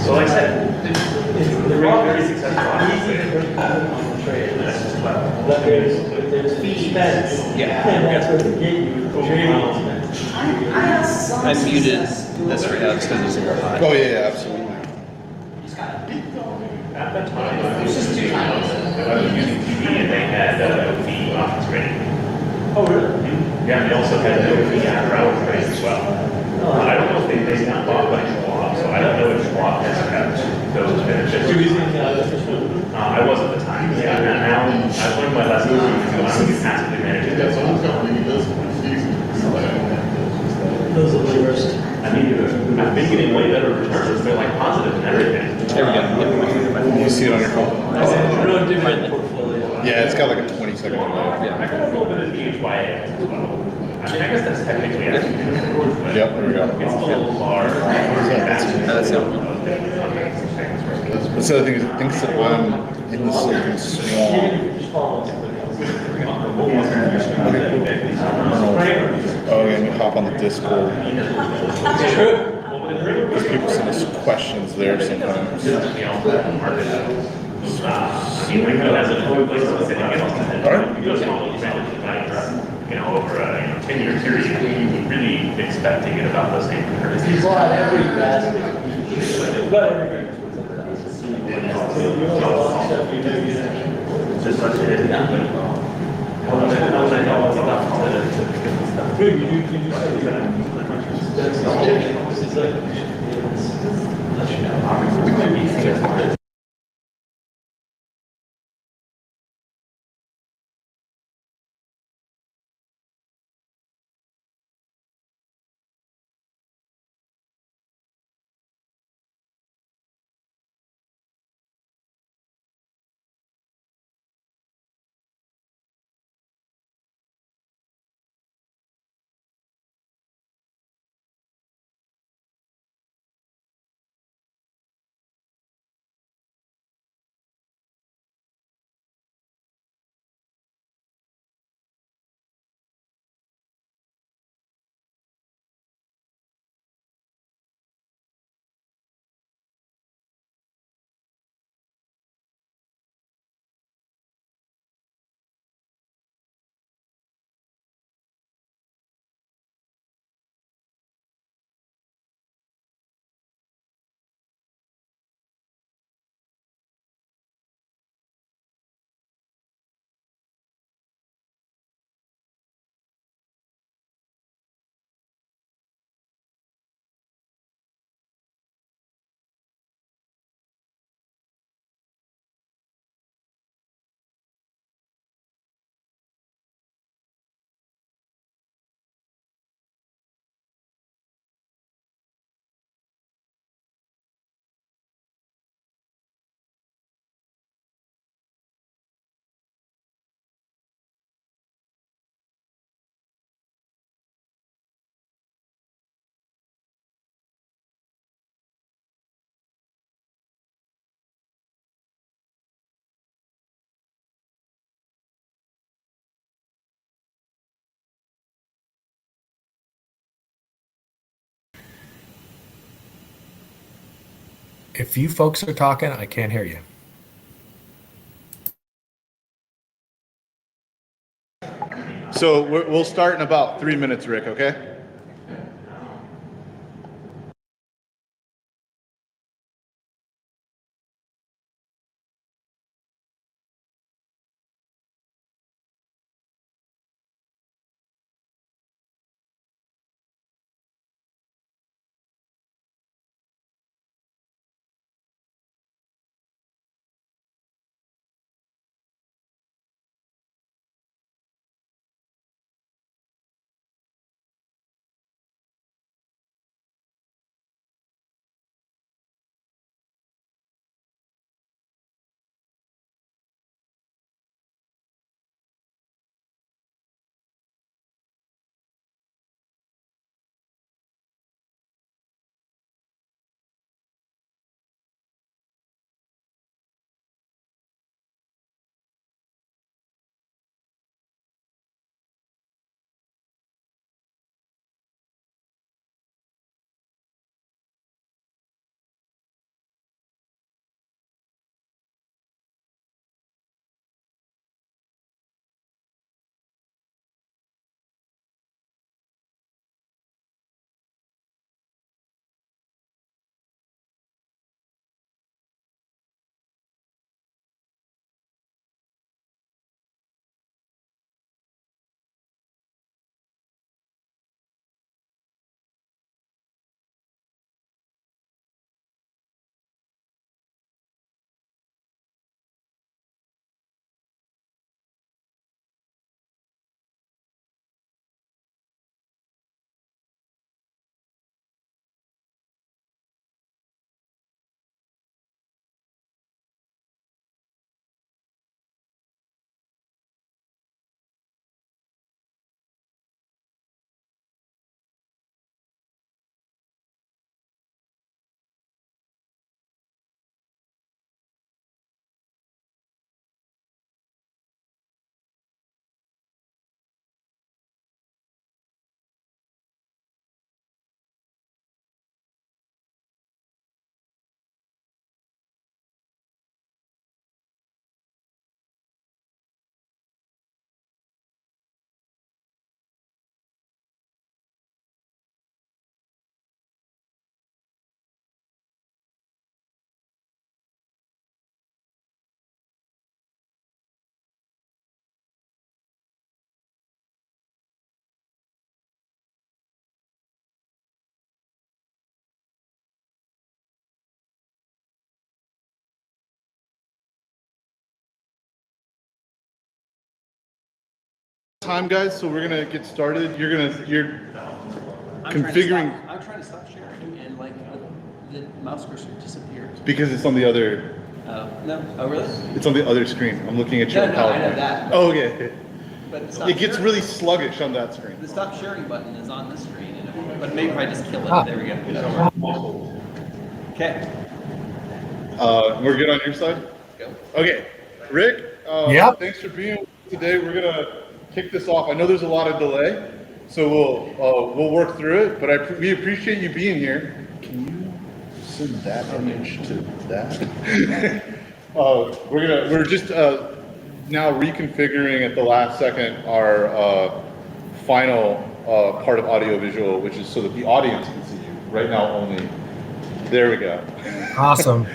So like I said, The we're all very it's successful. easy to bring people on the trail. But there's fee fence. Yeah. And that's what they get you, trading expense. I muted this right now just because it's super hot. Oh yeah, absolutely. At that time, I was just using TV and they had no fee office training. Oh, really? Yeah, and they also had no fee after hours training as well. I don't know if they got bought by Schwab, so I don't know if Schwab has kept those benefits. You're using this one? I was at the time. Yeah, and now I've learned my lesson. I don't get passively managed. Those are the worst. I mean, I've been getting way better returns. They're like positive and everything. There we go. You see it on your phone? Real different portfolio. Yeah, it's got like a 20-second delay. I got a little bit of DHYA as well. I guess that's technically actually. Yep, there we go. It's a little far. That's the one. That's the other thing is it thinks that I'm in the something small. Just follow somebody else. Oh, yeah, let me hop on the Discord. True. Because people send us questions there sometimes. I mean, we could have a place to sit and get on that. Alright. We just don't over a 10-year period, you would really expect to get about the same returns. You bought every basket. You bought every. You know, a lot of stuff you do, you know. Just like it is now. How would I know what's about Good, you do say that. That's it's like, it's, If you folks are talking, I can't hear you. So we'll start in about 3 minutes, Rick, okay? Time, guys, so we're gonna get started. You're I'm configuring I'm trying to stop sharing, and like the mouse cursor disappeared. because it's on the other. No. Oh, really? It's on the other screen. I'm looking at your No, I know PowerPoint. that. Oh, okay. But stop It gets sharing. really sluggish on that screen. The stop sharing button is on this screen, but maybe if I just kill it. Ah. There we go. Okay. We're good on your side? Go. Okay. Rick, Yep. thanks for being with us today. We're gonna kick this off. I know there's a lot of delay, so we'll work through it, but we appreciate you being here. Can you send that image to that? We're just now reconfiguring at the last second our final part of audiovisual, which is so that the audience can see you. Right now only. There we go. Awesome.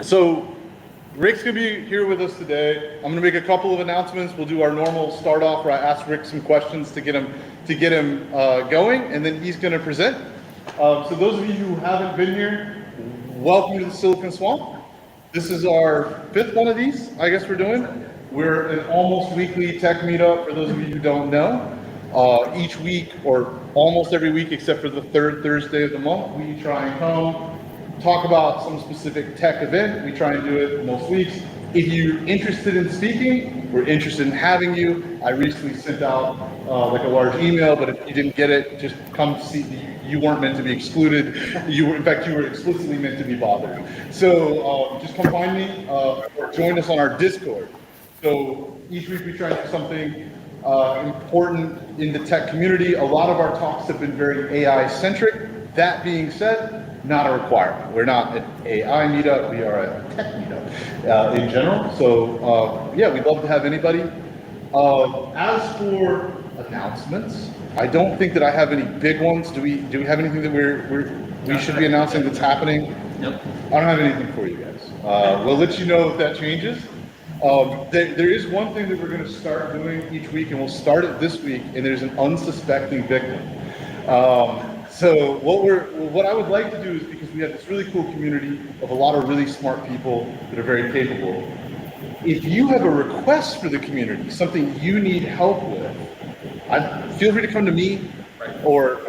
So Rick's gonna be here with us today. I'm gonna make a couple of announcements. We'll do our normal start off where I ask Rick some questions to get him going, and then he's gonna present. So those of you who haven't been here, welcome to the Silicon Swamp. This is our 5th one of these, I guess we're doing. We're an almost weekly tech meetup for those of you who don't know. Each week, or almost every week except for the 3rd Thursday of the month, we try and come talk about some specific tech event. We try and do it most weeks. If you're interested in speaking, we're interested in having you. I recently sent out like a large email, but if you didn't get it, just come see. You weren't meant to be excluded. In fact, you were explicitly meant to be bothered. So just come find me or join us on our Discord. So each week we try and do something important in the tech community. A lot of our talks have been very AI centric. That being said, not a requirement. We're not an AI meetup, we are a tech meetup in general. So yeah, we'd love to have anybody. As for announcements, I don't think that I have any big ones. Do we have anything that we should be announcing that's happening? Nope. I don't have anything for you guys. We'll let you know if that changes. There is one thing that we're going to start doing each week, and we'll start it this week, and there's an unsuspecting victim. So what I would like to do is, because we have this really cool community of a lot of really smart people that are very capable, if you have a request for the community, something you need help with, feel free to come to me or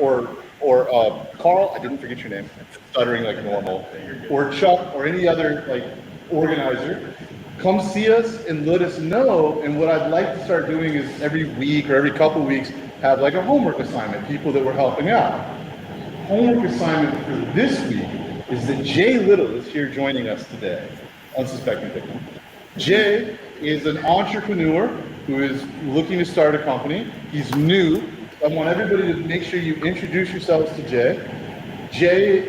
Carl, I didn't forget your name, stuttering like normal, or Chuck, or any other like organizer. Come see us and let us know. And what I'd like to start doing is every week or every couple of weeks have like a homework assignment, people that we're helping out. Homework assignment for this week is that Jay Little is here joining us today, unsuspecting victim. Jay is an entrepreneur who is looking to start a company. He's new. I want everybody to make sure you introduce yourselves to Jay. Jay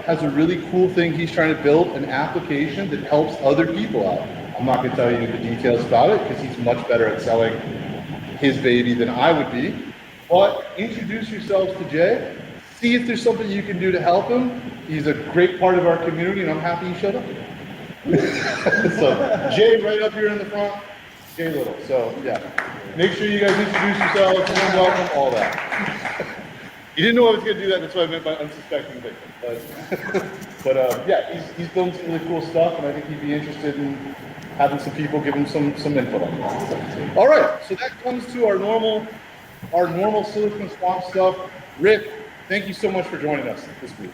has a really cool thing. He's trying to build an application that helps other people out. I'm not going to tell you the details about it because he's much better at selling his baby than I would be. But introduce yourselves to Jay. See if there's something you can do to help him. He's a great part of our community, and I'm happy he showed up today. So Jay, right up here in the front, Jay Little. So yeah, make sure you guys introduce yourselves, and welcome, all that. You didn't know I was going to do that. That's what I meant by unsuspecting victim. But yeah, he's building some really cool stuff, and I think he'd be interested in having some people give him some input on that. All right, so that comes to our normal Silicon Swamp stuff. Rick, thank you so much for joining us this week.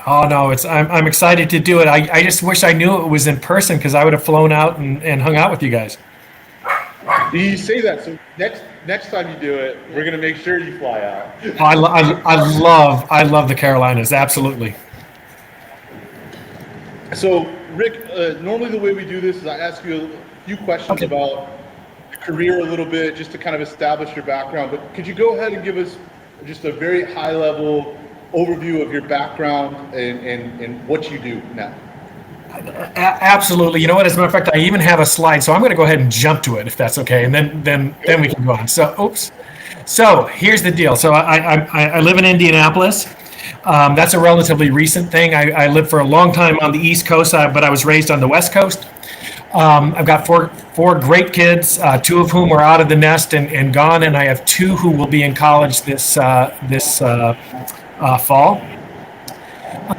Oh no, I'm excited to do it. I just wish I knew it was in person because I would have flown out and hung out with you guys. You say that, so next time you do it, we're gonna make sure you fly out. I love the Carolinas, absolutely. So Rick, normally the way we do this is I ask you a few questions about your career a little bit, just to kind of establish your background. But could you go ahead and give us just a very high level overview of your background and what you do now? Absolutely. You know what? As a matter of fact, I even have a slide, so I'm going to go ahead and jump to it if that's okay, and then we can go on. So, oops. So here's the deal. So I live in Indianapolis. That's a relatively recent thing. I lived for a long time on the East Coast, but I was raised on the West Coast. I've got four great kids, two of whom are out of the nest and gone, and I have two who will be in college this fall.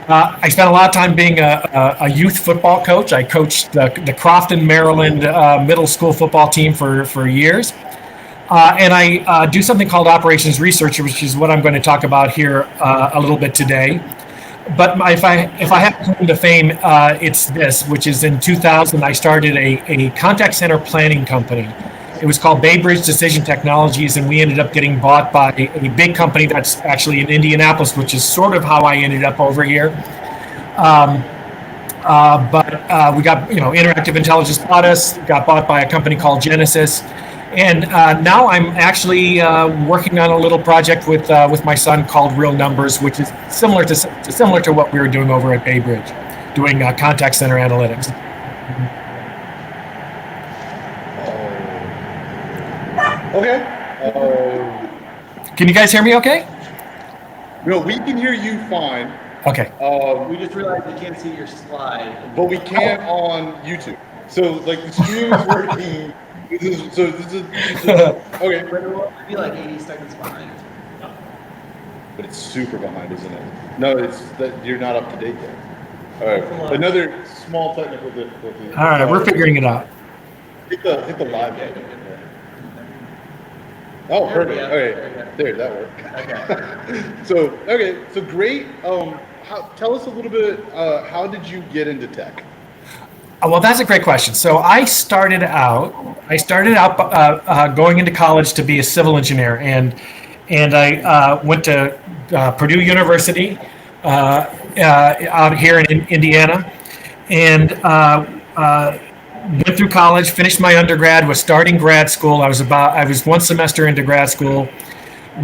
I spent a lot of time being a youth football coach. I coached the Crofton, Maryland middle school football team for years. And I do something called operations research, which is what I'm going to talk about here a little bit today. But if I have claim to fame, it's this, which is in 2000, I started a contact center planning company. It was called Baybridge Decision Technologies, and we ended up getting bought by a big company that's actually in Indianapolis, which is sort of how I ended up over here. But we got, Interactive Intelligence bought us, got bought by a company called Genesis. And now I'm actually working on a little project with my son called Real Numbers, which is similar to what we were doing over at Baybridge, doing contact center analytics. Okay. Can you guys hear me okay? No, we can hear you fine. Okay. We just realized we can't see your slide. But we can on YouTube. So like the stream is working. This is okay. But it will be like 80 seconds behind. But it's super behind, isn't it? No, it's that you're not up to date yet. All right. Another small technical difficulty. All right, we're figuring it out. Hit the live button. Oh, perfect. Okay, there, that worked. Okay. So great. Tell us a little bit. How did you get into tech? Well, that's a great question. So I started out going into college to be a civil engineer, and I went to Purdue University out here in Indiana, and went through college, finished my undergrad, was starting grad school. I was one semester into grad school.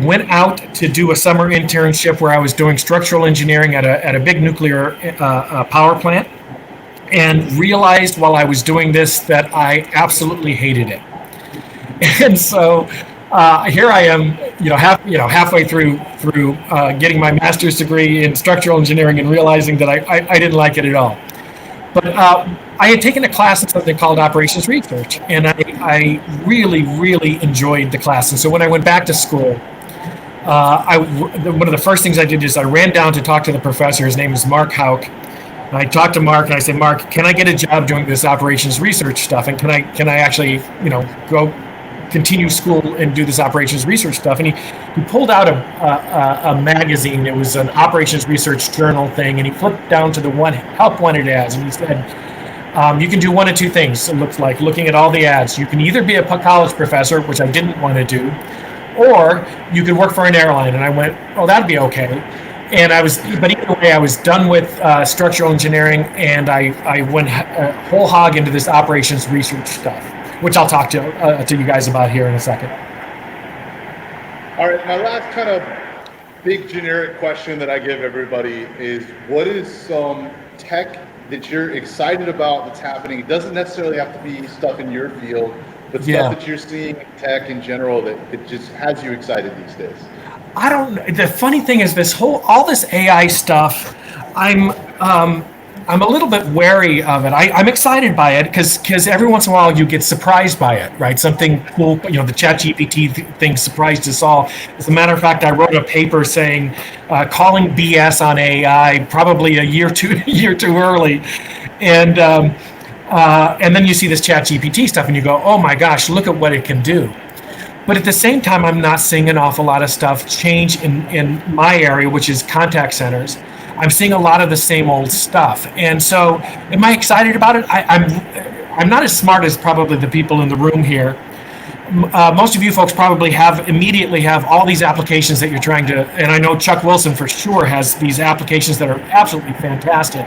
Went out to do a summer internship where I was doing structural engineering at a big nuclear power plant, and realized while I was doing this that I absolutely hated it. And so here I am, halfway through getting my master's degree in structural engineering and realizing that I didn't like it at all. But I had taken a class in something called operations research, and I really, really enjoyed the class. And so when I went back to school, one of the first things I did is I ran down to talk to the professor. His name is Mark Hauk. And I talked to Mark and I said, Mark, can I get a job doing this operations research stuff? And can I actually, go continue school and do this operations research stuff? And he pulled out a magazine. It was an operations research journal thing. And he flipped down to the help wanted ads. And he said, you can do one of two things. It looks like looking at all the ads. You can either be a college professor, which I didn't want to do, or you could work for an airline. And I went, oh, that'd be okay. And but either way, I was done with structural engineering, and I went whole hog into this operations research stuff, which I'll talk to you guys about here in a second. All right, my last kind of big generic question that I give everybody is, what is some tech that you're excited about that's happening? It doesn't necessarily have to be stuff in your field, but stuff that you're seeing in tech in general that it just has you excited these days. I don't know. The funny thing is all this AI stuff, I'm a little bit wary of it. I'm excited by it because every once in a while you get surprised by it, right? Something cool, the ChatGPT thing surprised us all. As a matter of fact, I wrote a paper saying calling BS on AI probably a year too early, and then you see this ChatGPT stuff and you go, oh my gosh, look at what it can do. But at the same time, I'm not seeing an awful lot of stuff change in my area, which is contact centers. I'm seeing a lot of the same old stuff. And so am I excited about it? I'm not as smart as probably the people in the room here. Most of you folks probably immediately have all these applications that you're trying to, and I know Chuck Wilson for sure has these applications that are absolutely fantastic.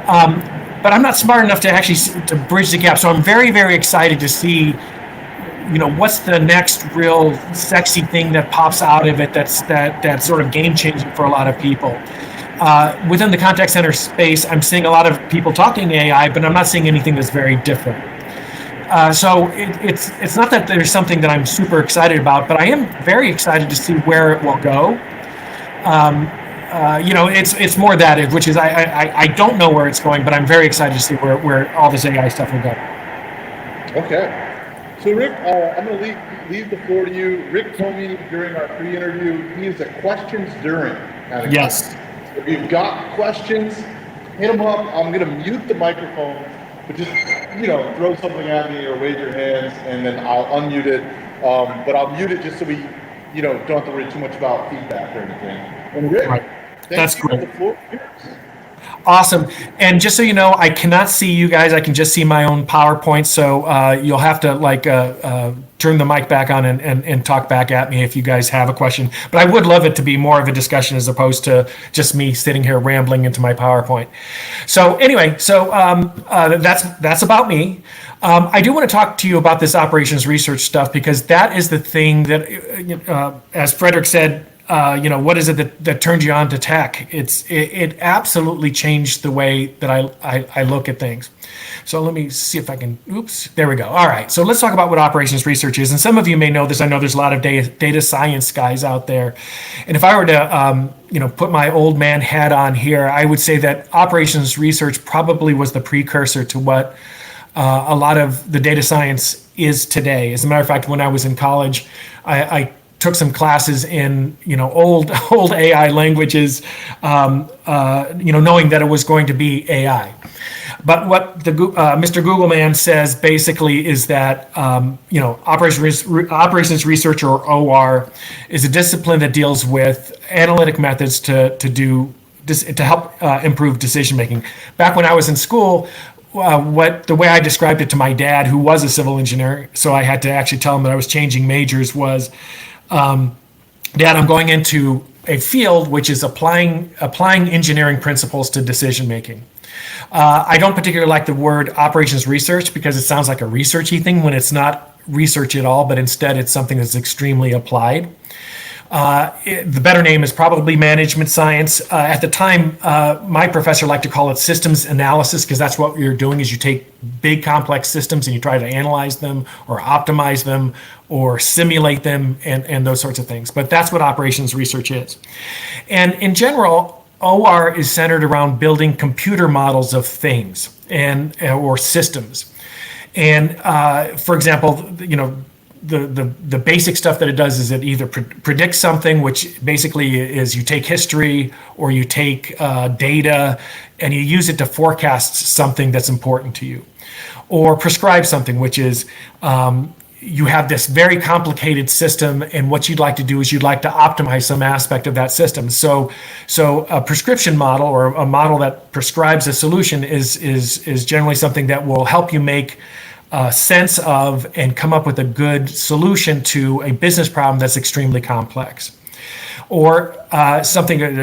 But I'm not smart enough to actually to bridge the gap. So I'm very, very excited to see what's the next real sexy thing that pops out of it that's sort of game changing for a lot of people. Within the contact center space, I'm seeing a lot of people talking AI, but I'm not seeing anything that's very different. So it's not that there's something that I'm super excited about, but I am very excited to see where it will go. It's more that, which is I don't know where it's going, but I'm very excited to see where all this AI stuff will go. Okay. So Rick, I'm going to leave the floor to you. Rick told me during our pre-interview he is a questions during kind of Yes. guy. So if you've got questions, hit them up. I'm going to mute the microphone, but just throw something at me or wave your hands, and then I'll unmute it. But I'll mute it just so we, don't have to worry too much about feedback or anything. And Rick, Right. thank That's you. great. The floor is yours. Awesome. And just so you know, I cannot see you guys. I can just see my own PowerPoint. So you'll have to turn the mic back on and talk back at me if you guys have a question. But I would love it to be more of a discussion as opposed to just me sitting here rambling into my PowerPoint. So anyway, that's about me. I do want to talk to you about this operations research stuff because that is the thing that, as Frederick said, what is it that turned you on to tech? It absolutely changed the way that I look at things. So let me see if I can, there we go. All right, so let's talk about what operations research is. And some of you may know this. I know there's a lot of data science guys out there. And if I were to, put my old man hat on here, I would say that operations research probably was the precursor to what a lot of the data science is today. As a matter of fact, when I was in college, I took some classes in old AI languages, knowing that it was going to be AI. But what the Mr. Google man says basically is that operations research, or OR, is a discipline that deals with analytic methods to help improve decision making. Back when I was in school, the way I described it to my dad, who was a civil engineer, so I had to actually tell him that I was changing majors, was, Dad, I'm going into a field which is applying engineering principles to decision making. I don't particularly like the word operations research because it sounds like a researchy thing when it's not research at all, but instead it's something that's extremely applied. The better name is probably management science. At the time, my professor liked to call it systems analysis because that's what you're doing is you take big complex systems and you try to analyze them or optimize them or simulate them and those sorts of things. But that's what operations research is. And in general, OR is centered around building computer models of things or systems. And for example, the basic stuff that it does is it either predicts something, which basically is you take history or you take data and you use it to forecast something that's important to you, or prescribe something, which is you have this very complicated system, and what you'd like to do is you'd like to optimize some aspect of that system. So a prescription model, or a model that prescribes a solution, is generally something that will help you make sense of and come up with a good solution to a business problem that's extremely complex. Or a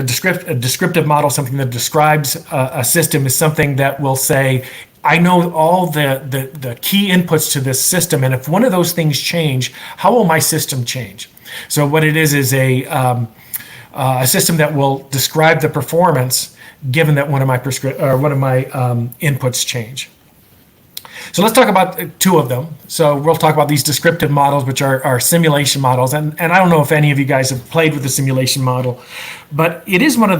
descriptive model, something that describes a system, is something that will say, I know all the key inputs to this system, and if one of those things change, how will my system change? So what it is a system that will describe the performance given that one of my inputs change. So let's talk about two of them. So we'll talk about these descriptive models, which are simulation models. And I don't know if any of you guys have played with the simulation model, but it is one of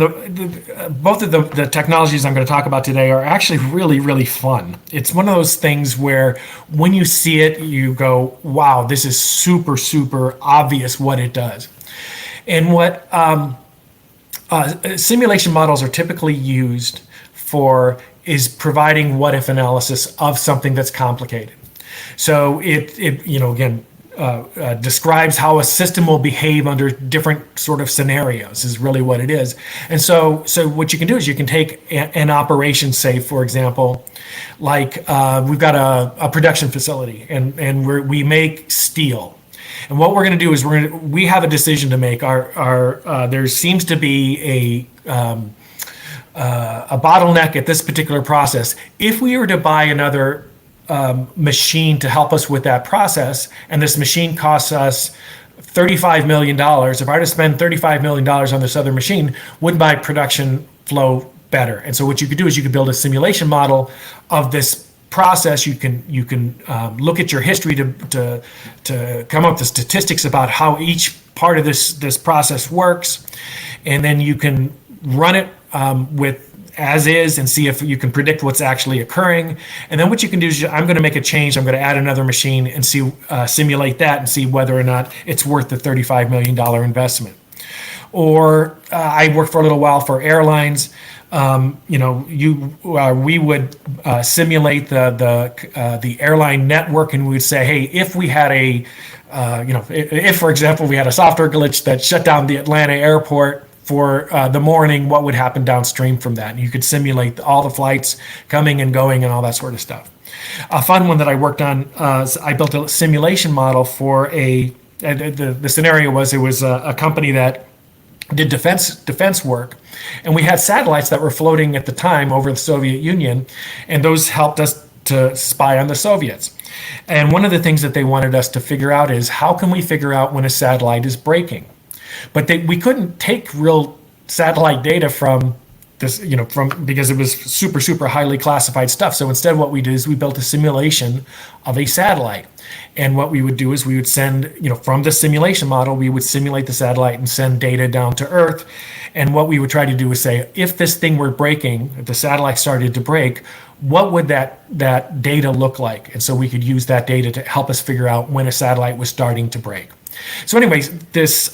both of the technologies I'm going to talk about today are actually really, really fun. It's one of those things where when you see it, you go, wow, this is super, super obvious what it does. And what simulation models are typically used for is providing what-if analysis of something that's complicated. So it describes how a system will behave under different sort of scenarios is really what it is. And so what you can do is you can take an operation, say, for example, like we've got a production facility and we make steel. And what we're going to do is we have a decision to make. There seems to be a bottleneck at this particular process. If we were to buy another machine to help us with that process, and this machine costs us $35 million, if I were to spend $35 million on this other machine, would my production flow better? And so what you could do is you could build a simulation model of this process. You can look at your history to come up with statistics about how each part of this process works, and then you can run it with as is and see if you can predict what's actually occurring. And then what you can do is I'm going to make a change. I'm going to add another machine and see simulate that and see whether or not it's worth the $35 million investment. Or I worked for a little while for airlines. we would simulate the airline network, and we would say, hey, if we had if for example we had a software glitch that shut down the Atlanta airport for the morning, what would happen downstream from that? And you could simulate all the flights coming and going and all that sort of stuff. A fun one that I worked on, I built a simulation model for the scenario was it was a company that did defense work, and we had satellites that were floating at the time over the Soviet Union, and those helped us to spy on the Soviets. And one of the things that they wanted us to figure out is how can we figure out when a satellite is breaking? But we couldn't take real satellite data from this, because it was super highly classified stuff. So instead, what we did is we built a simulation of a satellite. And what we would do is we would send, from the simulation model, we would simulate the satellite and send data down to Earth. And what we would try to do is say, if this thing were breaking, if the satellite started to break, what would that data look like? And so we could use that data to help us figure out when a satellite was starting to break. So anyways, this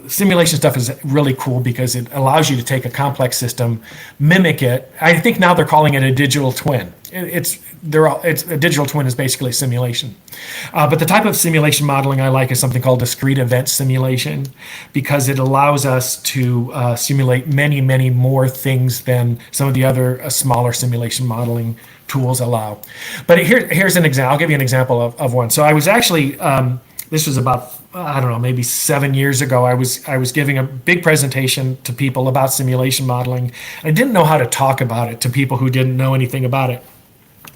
simulation stuff is really cool because it allows you to take a complex system, mimic it. I think now they're calling it a digital twin. It's a digital twin is basically a simulation. But the type of simulation modeling I like is something called discrete event simulation, because it allows us to simulate many more things than some of the other smaller simulation modeling tools allow. But here's an example. I'll give you an example of one. So I was actually, this was about, I don't know, maybe 7 years ago. I was giving a big presentation to people about simulation modeling. I didn't know how to talk about it to people who didn't know anything about it.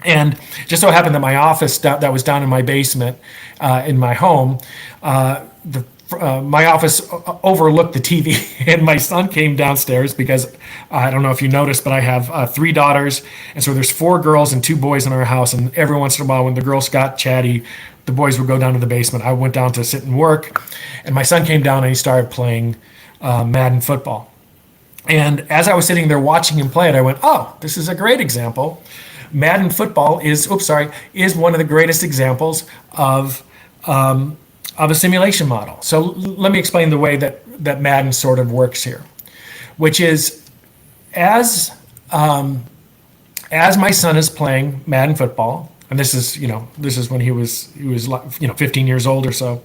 And just so happened that my office that was down in my basement in my home, my office overlooked the TV, and my son came downstairs because I don't know if you noticed, but I have 3 daughters, and so there's 4 girls and 2 boys in our house. And every once in a while, when the girls got chatty, the boys would go down to the basement. I went down to sit and work, and my son came down and he started playing Madden football. And as I was sitting there watching him play it, I went, "Oh, this is a great example. Madden football is one of the greatest examples of a simulation model." So let me explain the way that Madden sort of works here, which is as my son is playing Madden football, and this is when he was 15 years old or so.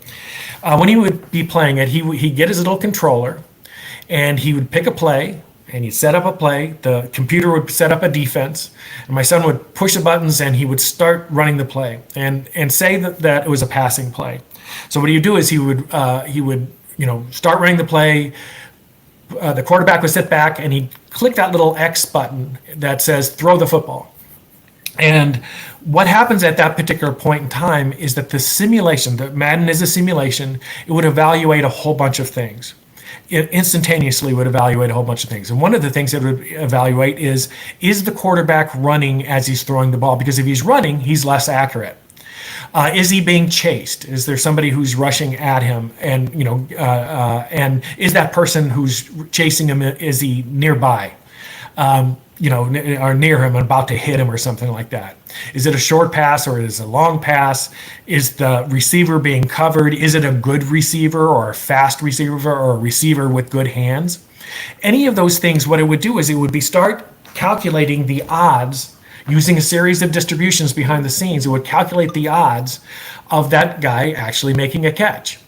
When he would be playing it, he'd get his little controller, and he would pick a play, and he'd set up a play. The computer would set up a defense, and my son would push the buttons, and he would start running the play, and say that it was a passing play. So what he would do is he would start running the play. The quarterback would sit back, and he'd click that little X button that says "throw the football." And what happens at that particular point in time is that the simulation, that Madden is a simulation, it would evaluate a whole bunch of things. It instantaneously would evaluate a whole bunch of things. And one of the things it would evaluate is the quarterback running as he's throwing the ball? Because if he's running, he's less accurate. Is he being chased? Is there somebody who's rushing at him? And and is that person who's chasing him, is he nearby? Or near him and about to hit him or something like that? Is it a short pass or is it a long pass? Is the receiver being covered? Is it a good receiver or a fast receiver or a receiver with good hands? Any of those things, what it would do is it would start calculating the odds using a series of distributions behind the scenes. It would calculate the odds of that guy actually making a catch.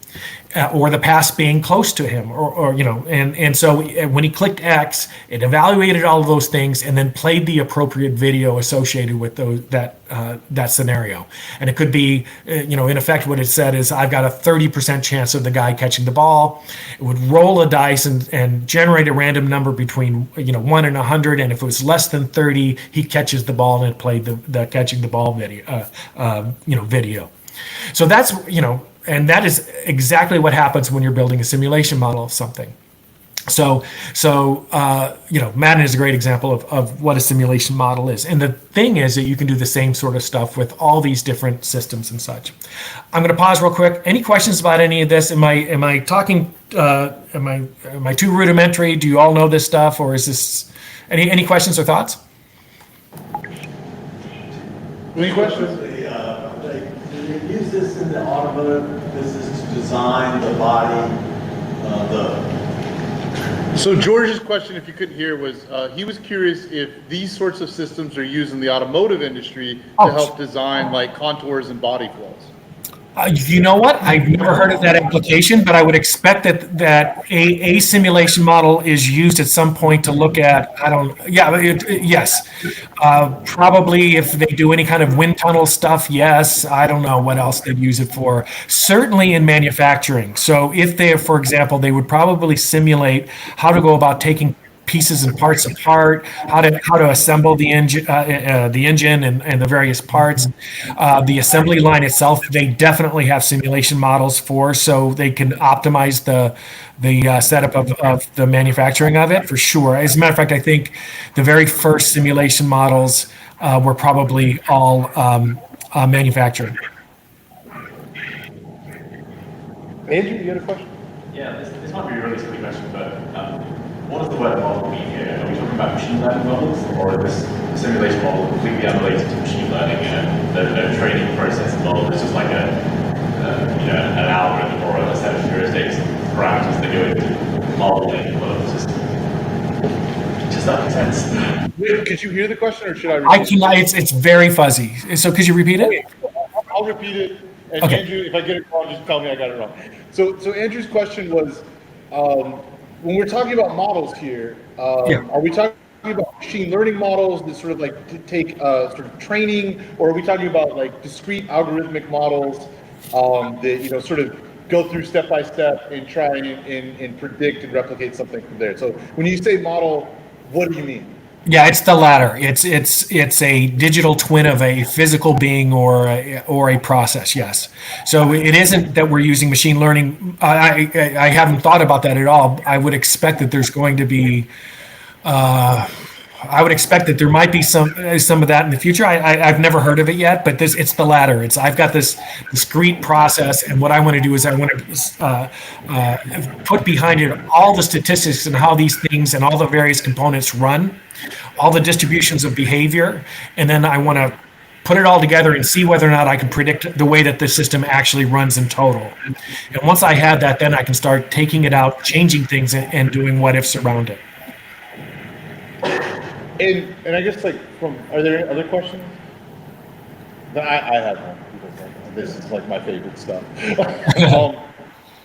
Or the pass being close to him, and so when he clicked X, it evaluated all of those things and then played the appropriate video associated with that scenario. And it could be, in effect, what it said is, I've got a 30% chance of the guy catching the ball. It would roll a dice and generate a random number between 1 and 100, and if it was less than 30, he catches the ball, and it played the catching the ball video. So that's and that is exactly what happens when you're building a simulation model of something. So Madden is a great example of what a simulation model is. And the thing is that you can do the same sort of stuff with all these different systems and such. I'm going to pause real quick. Any questions about any of this? Am I talking? Am I too rudimentary? Do you all know this stuff, or is this any questions or thoughts? Any questions? You use this in the automotive business to design the body, So George's question, if you couldn't hear, was he was curious if these sorts of systems are used in the automotive industry to help design like contours and body flows. You know what? I've never heard of that application, but I would expect that a simulation model is used at some point to look at. Yes, probably if they do any kind of wind tunnel stuff. Yes, I don't know what else they'd use it for. Certainly in manufacturing. So if they, for example, they would probably simulate how to go about taking pieces and parts apart, how to assemble the engine and the various parts. The assembly line itself, they definitely have simulation models for, so they can optimize the setup of the manufacturing of it for sure. As a matter of fact, I think the very first simulation models were probably all manufacturing. Andrew, you had a question? Yeah, this might be a really silly question, but what does the word model mean here? Are we talking about machine learning models, or is this simulation model completely unrelated to machine learning? There's no training process involved. It's just like an algorithm or a set of heuristics and parameters that go into modeling one of the system. Does that make sense? Could you hear the question, or should I repeat I cannot. It's very fuzzy. So could you repeat it? Okay, I'll repeat it. And Okay. Andrew, if I get it wrong, just tell me I got it wrong. So Andrew's question was, when we're talking about models here, are we talking about machine learning models that sort of like take sort of training, or are we talking about like discrete algorithmic models that sort of go through step by step and try and predict and replicate something from there? So when you say model, what do you mean? Yeah, it's the latter. It's a digital twin of a physical being or a process. Yes. So it isn't that we're using machine learning. I haven't thought about that at all. I would expect that there's going to be. I would expect that there might be some of that in the future. I've never heard of it yet, but it's the latter. I've got this discrete process, and what I want to do is I want to put behind it all the statistics and how these things and all the various components run, all the distributions of behavior, and then I want to put it all together and see whether or not I can predict the way that the system actually runs in total. And once I have that, then I can start taking it out, changing things, and doing what ifs around it. And I guess are there other questions? No, I have one, because this is like my favorite stuff.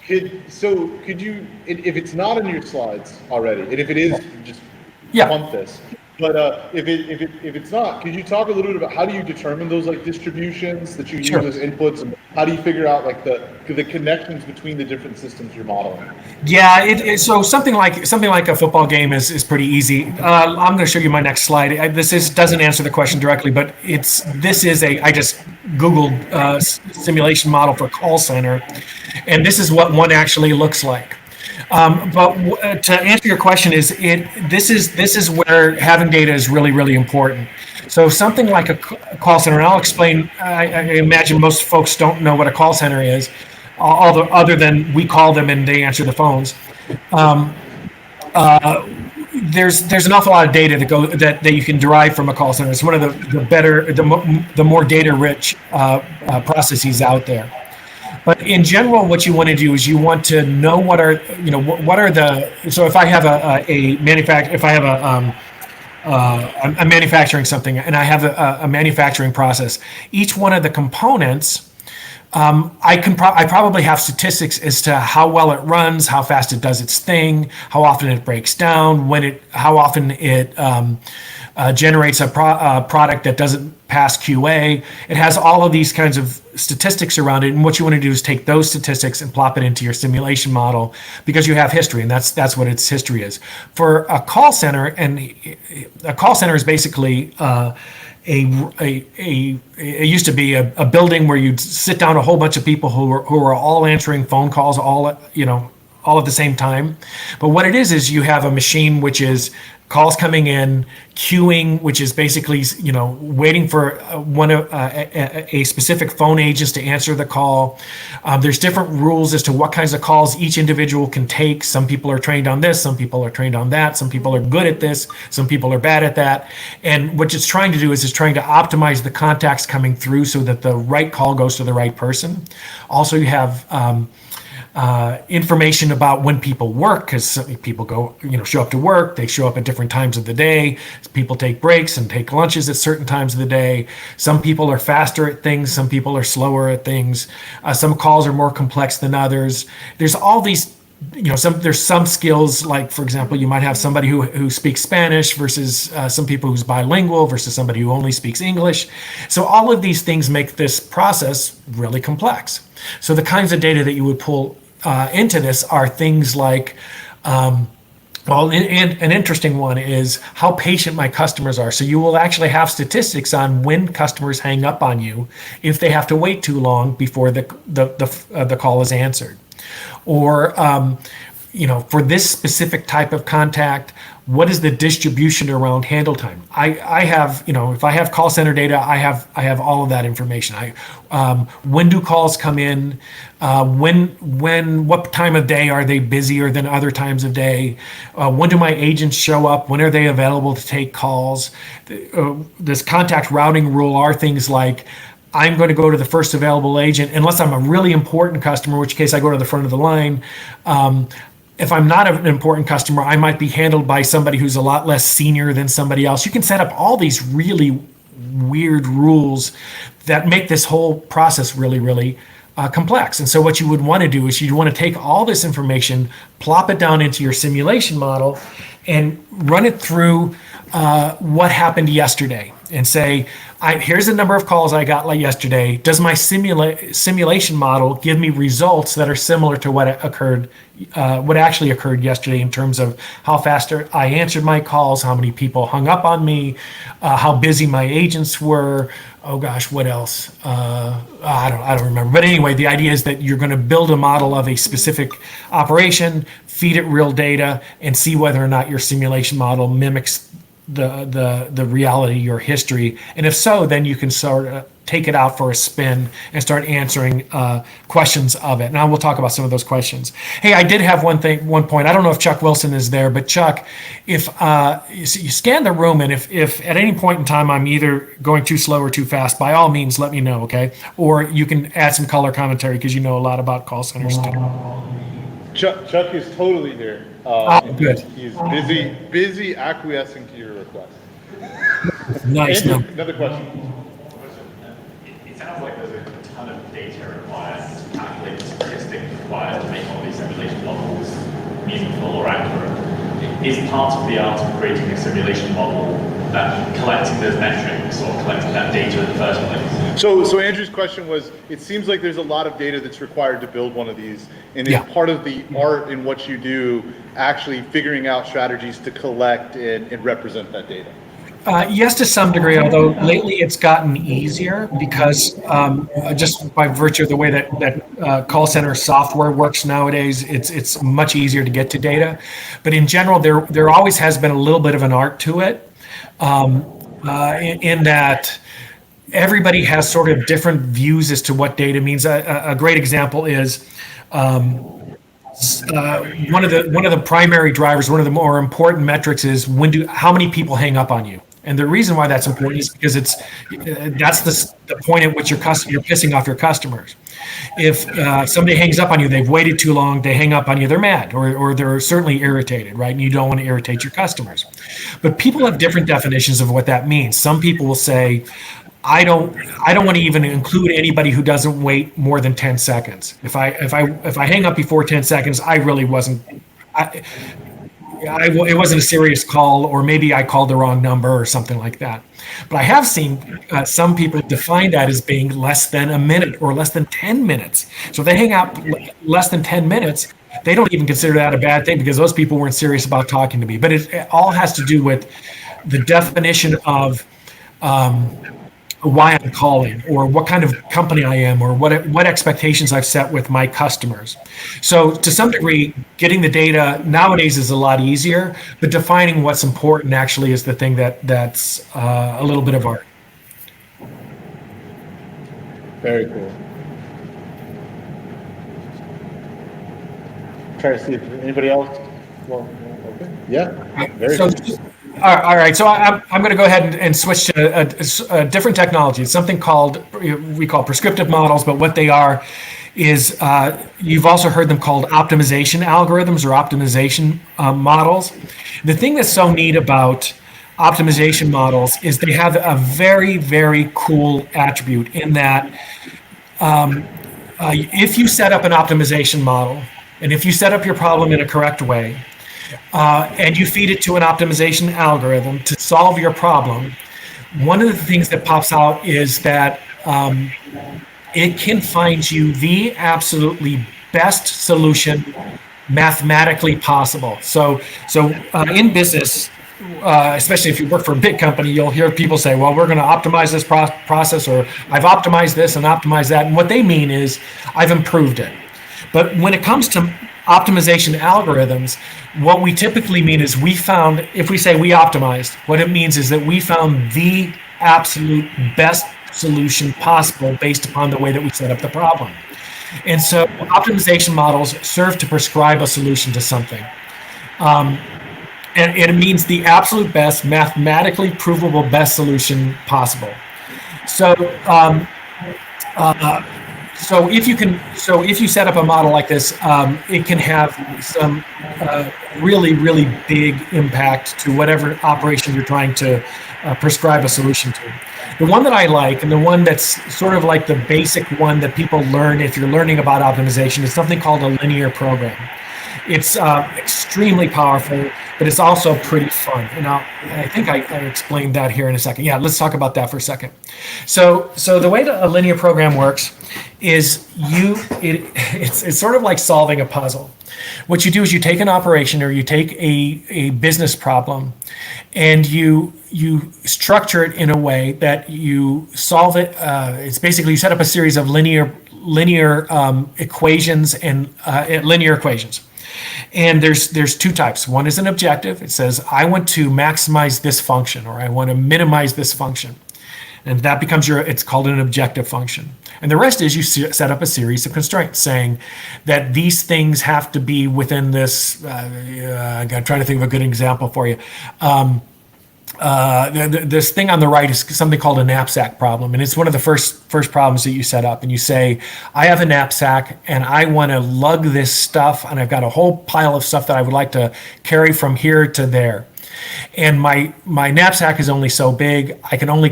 Could you, if it's not in your slides already, and if it is, just pump this. But if it's not, could you talk a little bit about how do you determine those like distributions that you use as inputs, and how do you figure out like the connections between the different systems you're modeling? Yeah, so something like a football game is pretty easy. I'm going to show you my next slide. Doesn't answer the question directly, but I just Googled simulation model for call center, and this is what one actually looks like. But to answer your question, this is where having data is really, really important. So something like a call center, and I'll explain. I imagine most folks don't know what a call center is, other than we call them and they answer the phones. There's an awful lot of data that you can derive from a call center. It's one of the more data rich processes out there. But in general, what you want to do is you want to know so if I have I'm manufacturing something and I have a manufacturing process, each one of the components, I probably have statistics as to how well it runs, how fast it does its thing, how often it breaks down, how often it generates a product that doesn't pass QA. It has all of these kinds of statistics around it, and what you want to do is take those statistics and plop it into your simulation model, because you have history, and that's what its history is. For a call center, and a call center is basically it used to be a building where you'd sit down a whole bunch of people who are all answering phone calls all at the same time. But what it is you have a machine which is calls coming in, queuing, which is basically waiting for a specific phone agent to answer the call. There's different rules as to what kinds of calls each individual can take. Some people are trained on this, some people are trained on that, some people are good at this, some people are bad at that. And what it's trying to do is it's trying to optimize the contacts coming through so that the right call goes to the right person. Also, you have information about when people work, because people go, show up to work, they show up at different times of the day. People take breaks and take lunches at certain times of the day. Some people are faster at things, some people are slower at things. Some calls are more complex than others. There's all these, there's some skills, like, for example, you might have somebody who speaks Spanish versus some people who's bilingual versus somebody who only speaks English. So all of these things make this process really complex. So the kinds of data that you would pull into this are things like, and an interesting one is how patient my customers are. So you will actually have statistics on when customers hang up on you if they have to wait too long before the call is answered. Or, for this specific type of contact, what is the distribution around handle time? I have, if I have call center data, I have all of that information. When do calls come in? What time of day are they busier than other times of day? When do my agents show up? When are they available to take calls? This contact routing rule are things like, I'm going to go to the first available agent unless I'm a really important customer, in which case I go to the front of the line. If I'm not an important customer, I might be handled by somebody who's a lot less senior than somebody else. You can set up all these really weird rules that make this whole process really, really complex. And so what you would want to do is you'd want to take all this information, plop it down into your simulation model, and run it through what happened yesterday and say, here's the number of calls I got like yesterday. Does my simulation model give me results that are similar to what actually occurred yesterday in terms of how fast I answered my calls, how many people hung up on me, how busy my agents were. Oh gosh, what else? I don't remember. But anyway, the idea is that you're going to build a model of a specific operation, feed it real data, and see whether or not your simulation model mimics the reality, your history. And if so, then you can sort of take it out for a spin and start answering questions of it. Now we'll talk about some of those questions. Hey, I did have one point. I don't know if Chuck Wilson is there, but Chuck, if you scan the room, and if at any point in time I'm either going too slow or too fast, by all means, let me know, okay? Or you can add some color commentary because you know a lot about call centers too. Chuck is totally here. Good. He's busy acquiescing to your request. Nice. Andrew, another question. It sounds like there's a ton of data required to calculate the statistics required to make all these simulation models meaningful or accurate. Is part of the art of creating a simulation model that collecting those metrics or collecting that data in the first place? So Andrew's question was, it seems like there's a lot of data that's required to build one of these, and is part of the art in what you do actually figuring out strategies to collect and represent that data? Yes, to some degree, although lately it's gotten easier because just by virtue of the way that call center software works nowadays, it's much easier to get to data. But in general, there always has been a little bit of an art to it, in that everybody has sort of different views as to what data means. A great example is one of the primary drivers, one of the more important metrics is how many people hang up on you. And the reason why that's important is because that's the point at which you're pissing off your customers. If somebody hangs up on you, they've waited too long, they hang up on you, they're mad or they're certainly irritated, right? And you don't want to irritate your customers. But people have different definitions of what that means. Some people will say, I don't want to even include anybody who doesn't wait more than 10 seconds. If I hang up before 10 seconds, I really wasn't. It wasn't a serious call, or maybe I called the wrong number or something like that. But I have seen some people define that as being less than a minute or less than 10 minutes. So if they hang out less than 10 minutes, they don't even consider that a bad thing because those people weren't serious about talking to me. But it all has to do with the definition of why I'm calling, or what kind of company I am, or what expectations I've set with my customers. So to some degree, getting the data nowadays is a lot easier, but defining what's important actually is the thing that's a little bit of art. Very cool. Try to see if anybody else. Well, okay. Yeah. Very So cool. All right, so I'm going to go ahead and switch to a different technology. It's something called, we call prescriptive models, but what they are is, you've also heard them called optimization algorithms or optimization models. The thing that's so neat about optimization models is they have a very, very cool attribute in that if you set up an optimization model, and if you set up your problem in a correct way, and you feed it to an optimization algorithm to solve your problem, one of the things that pops out is that it can find you the absolutely best solution mathematically possible. So in business, especially if you work for a big company, you'll hear people say, well, we're going to optimize this process, or I've optimized this and optimized that. And what they mean is I've improved it. But when it comes to optimization algorithms, what we typically mean is we found, if we say we optimized, what it means is that we found the absolute best solution possible based upon the way that we set up the problem. And so optimization models serve to prescribe a solution to something. And it means the absolute best, mathematically provable best solution possible. So if you set up a model like this, it can have some really, really big impact to whatever operation you're trying to prescribe a solution to. The one that I like, and the one that's sort of like the basic one that people learn if you're learning about optimization, is something called a linear program. It's extremely powerful, but it's also pretty fun. And I think I explained that here in a second. Yeah, let's talk about that for a second. So the way that a linear program works is it's sort of like solving a puzzle. What you do is you take an operation, or you take a business problem, and you structure it in a way that you solve it. It's basically you set up a series of linear equations and linear equations. And there's two types. One is an objective. It says, I want to maximize this function, or I want to minimize this function. And that becomes it's called an objective function. And the rest is you set up a series of constraints saying that these things have to be within this, I'm trying to think of a good example for you. This thing on the right is something called a knapsack problem, and it's one of the first problems that you set up. And you say, I have a knapsack, and I want to lug this stuff, and I've got a whole pile of stuff that I would like to carry from here to there. And my knapsack is only so big. I can only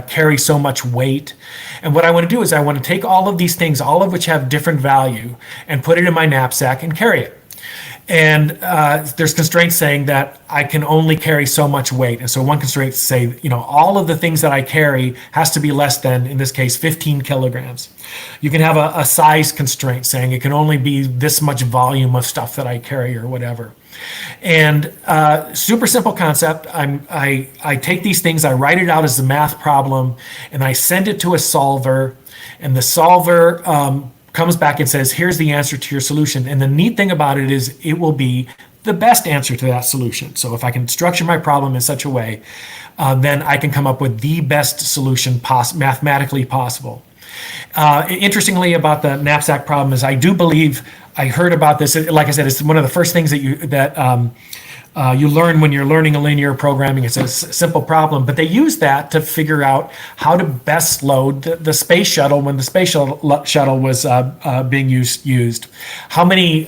carry so much weight. And what I want to do is I want to take all of these things, all of which have different value, and put it in my knapsack and carry it. And there's constraints saying that I can only carry so much weight. And so one constraint say, all of the things that I carry has to be less than, in this case, 15 kilograms. You can have a size constraint saying it can only be this much volume of stuff that I carry or whatever. And super simple concept. I take these things, I write it out as a math problem, and I send it to a solver, and the solver comes back and says, here's the answer to your solution. And the neat thing about it is it will be the best answer to that solution. So if I can structure my problem in such a way, then I can come up with the best solution mathematically possible. Interestingly about the knapsack problem is I do believe I heard about this. Like I said, it's one of the first things that you learn when you're learning a linear programming. It's a simple problem, but they use that to figure out how to best load the space shuttle when the space shuttle was being used. How many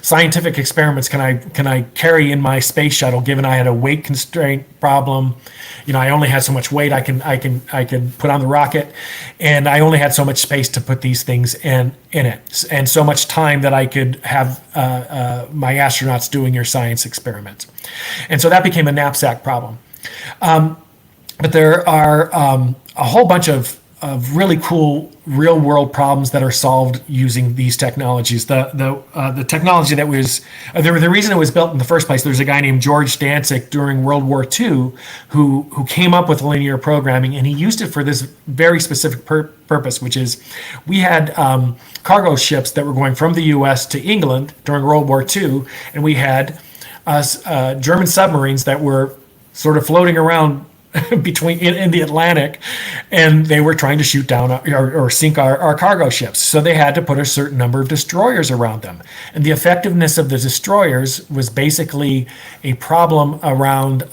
scientific experiments can I carry in my space shuttle? Given I had a weight constraint problem, I only had so much weight I can put on the rocket, and I only had so much space to put these things in it, and so much time that I could have my astronauts doing your science experiments. And so that became a knapsack problem. But there are a whole bunch of really cool real world problems that are solved using these technologies. The technology that was the reason it was built in the first place. There's a guy named George Dantzig during World War II who came up with linear programming, and he used it for this very specific purpose, which is we had cargo ships that were going from the U.S. to England during World War II, and we had German submarines that were sort of floating around between in the Atlantic, and they were trying to shoot down or sink our cargo ships. So they had to put a certain number of destroyers around them. And the effectiveness of the destroyers was basically a problem around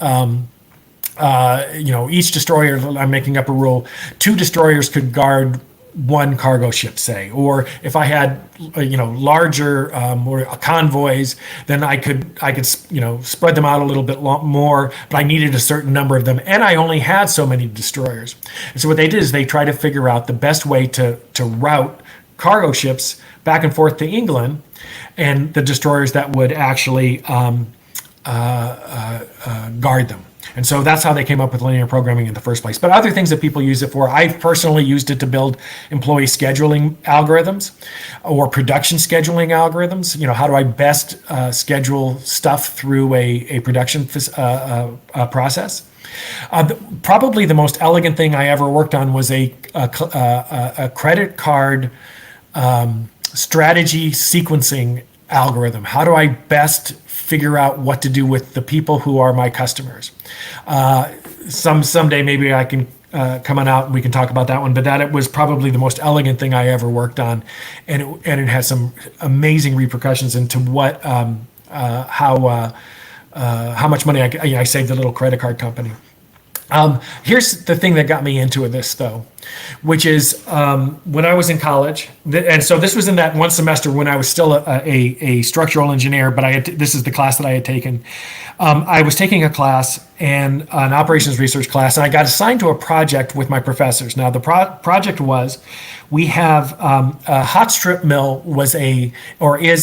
each destroyer. I'm making up a rule. 2 destroyers could guard 1 cargo ship, say, or if I had larger or convoys, then I could spread them out a little bit more, but I needed a certain number of them, and I only had so many destroyers. And so what they did is they tried to figure out the best way to route cargo ships back and forth to England, and the destroyers that would actually guard them. And so that's how they came up with linear programming in the first place. But other things that people use it for, I've personally used it to build employee scheduling algorithms or production scheduling algorithms. How do I best schedule stuff through a production process? Probably the most elegant thing I ever worked on was a credit card strategy sequencing algorithm. How do I best figure out what to do with the people who are my customers? Someday maybe I can come on out and we can talk about that one. But it was probably the most elegant thing I ever worked on, and it had some amazing repercussions into what how much money I saved the little credit card company. Here's the thing that got me into this, though, which is when I was in college, and so this was in that one semester when I was still a structural engineer, but this is the class that I had taken. I was taking a class, and an operations research class, and I got assigned to a project with my professors. Now, the project was, we have a hot strip mill is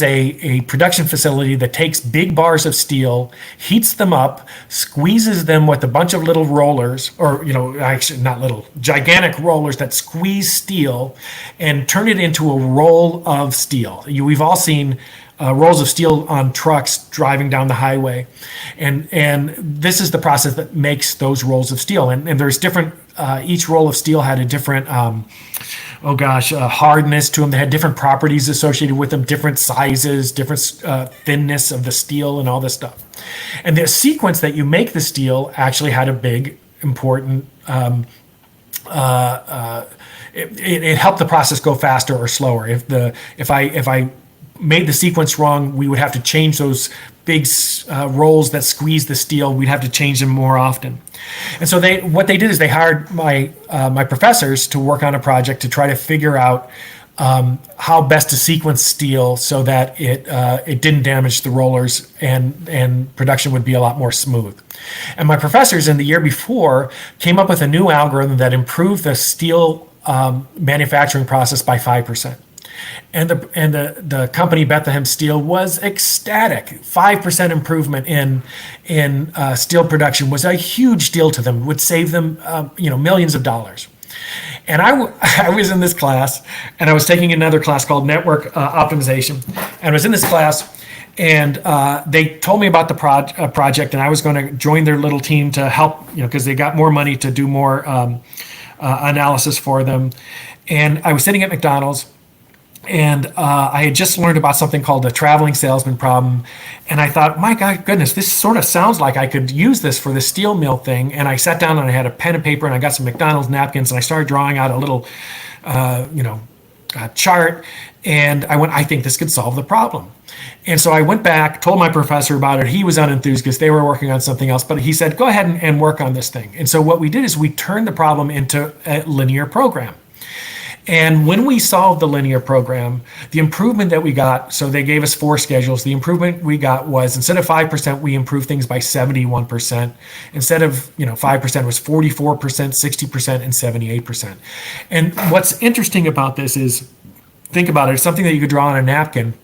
a production facility that takes big bars of steel, heats them up, squeezes them with a bunch of little rollers, or actually not little, gigantic rollers that squeeze steel and turn it into a roll of steel. We've all seen rolls of steel on trucks driving down the highway, and this is the process that makes those rolls of steel. And there's different. Each roll of steel had a different hardness to them. They had different properties associated with them, different sizes, different thinness of the steel, and all this stuff. And the sequence that you make the steel actually had a big, important. It helped the process go faster or slower. If I made the sequence wrong, we would have to change those big rolls that squeeze the steel. We'd have to change them more often. And so what they did is they hired my professors to work on a project to try to figure out how best to sequence steel so that it didn't damage the rollers and production would be a lot more smooth. And my professors in the year before came up with a new algorithm that improved the steel manufacturing process by 5%. And the company Bethlehem Steel was ecstatic. 5% improvement in steel production was a huge deal to them. Would save them millions of dollars. And I was in this class, and I was taking another class called Network Optimization, and I was in this class, and they told me about the project, and I was going to join their little team to help, because they got more money to do more analysis for them. And I was sitting at McDonald's, and I had just learned about something called the traveling salesman problem. And I thought, my God, goodness, this sort of sounds like I could use this for the steel mill thing. And I sat down and I had a pen and paper and I got some McDonald's napkins and I started drawing out a little, chart. And I went, I think this could solve the problem. And so I went back, told my professor about it. He was unenthused because they were working on something else, but he said, go ahead and work on this thing. And so what we did is we turned the problem into a linear program. And when we solved the linear program, the improvement that we got, so they gave us 4 schedules. The improvement we got was, instead of 5%, we improved things by 71%. Instead of 5%, it was 44%, 60%, and 78%. And what's interesting about this is, think about it, it's something that you could draw on a napkin.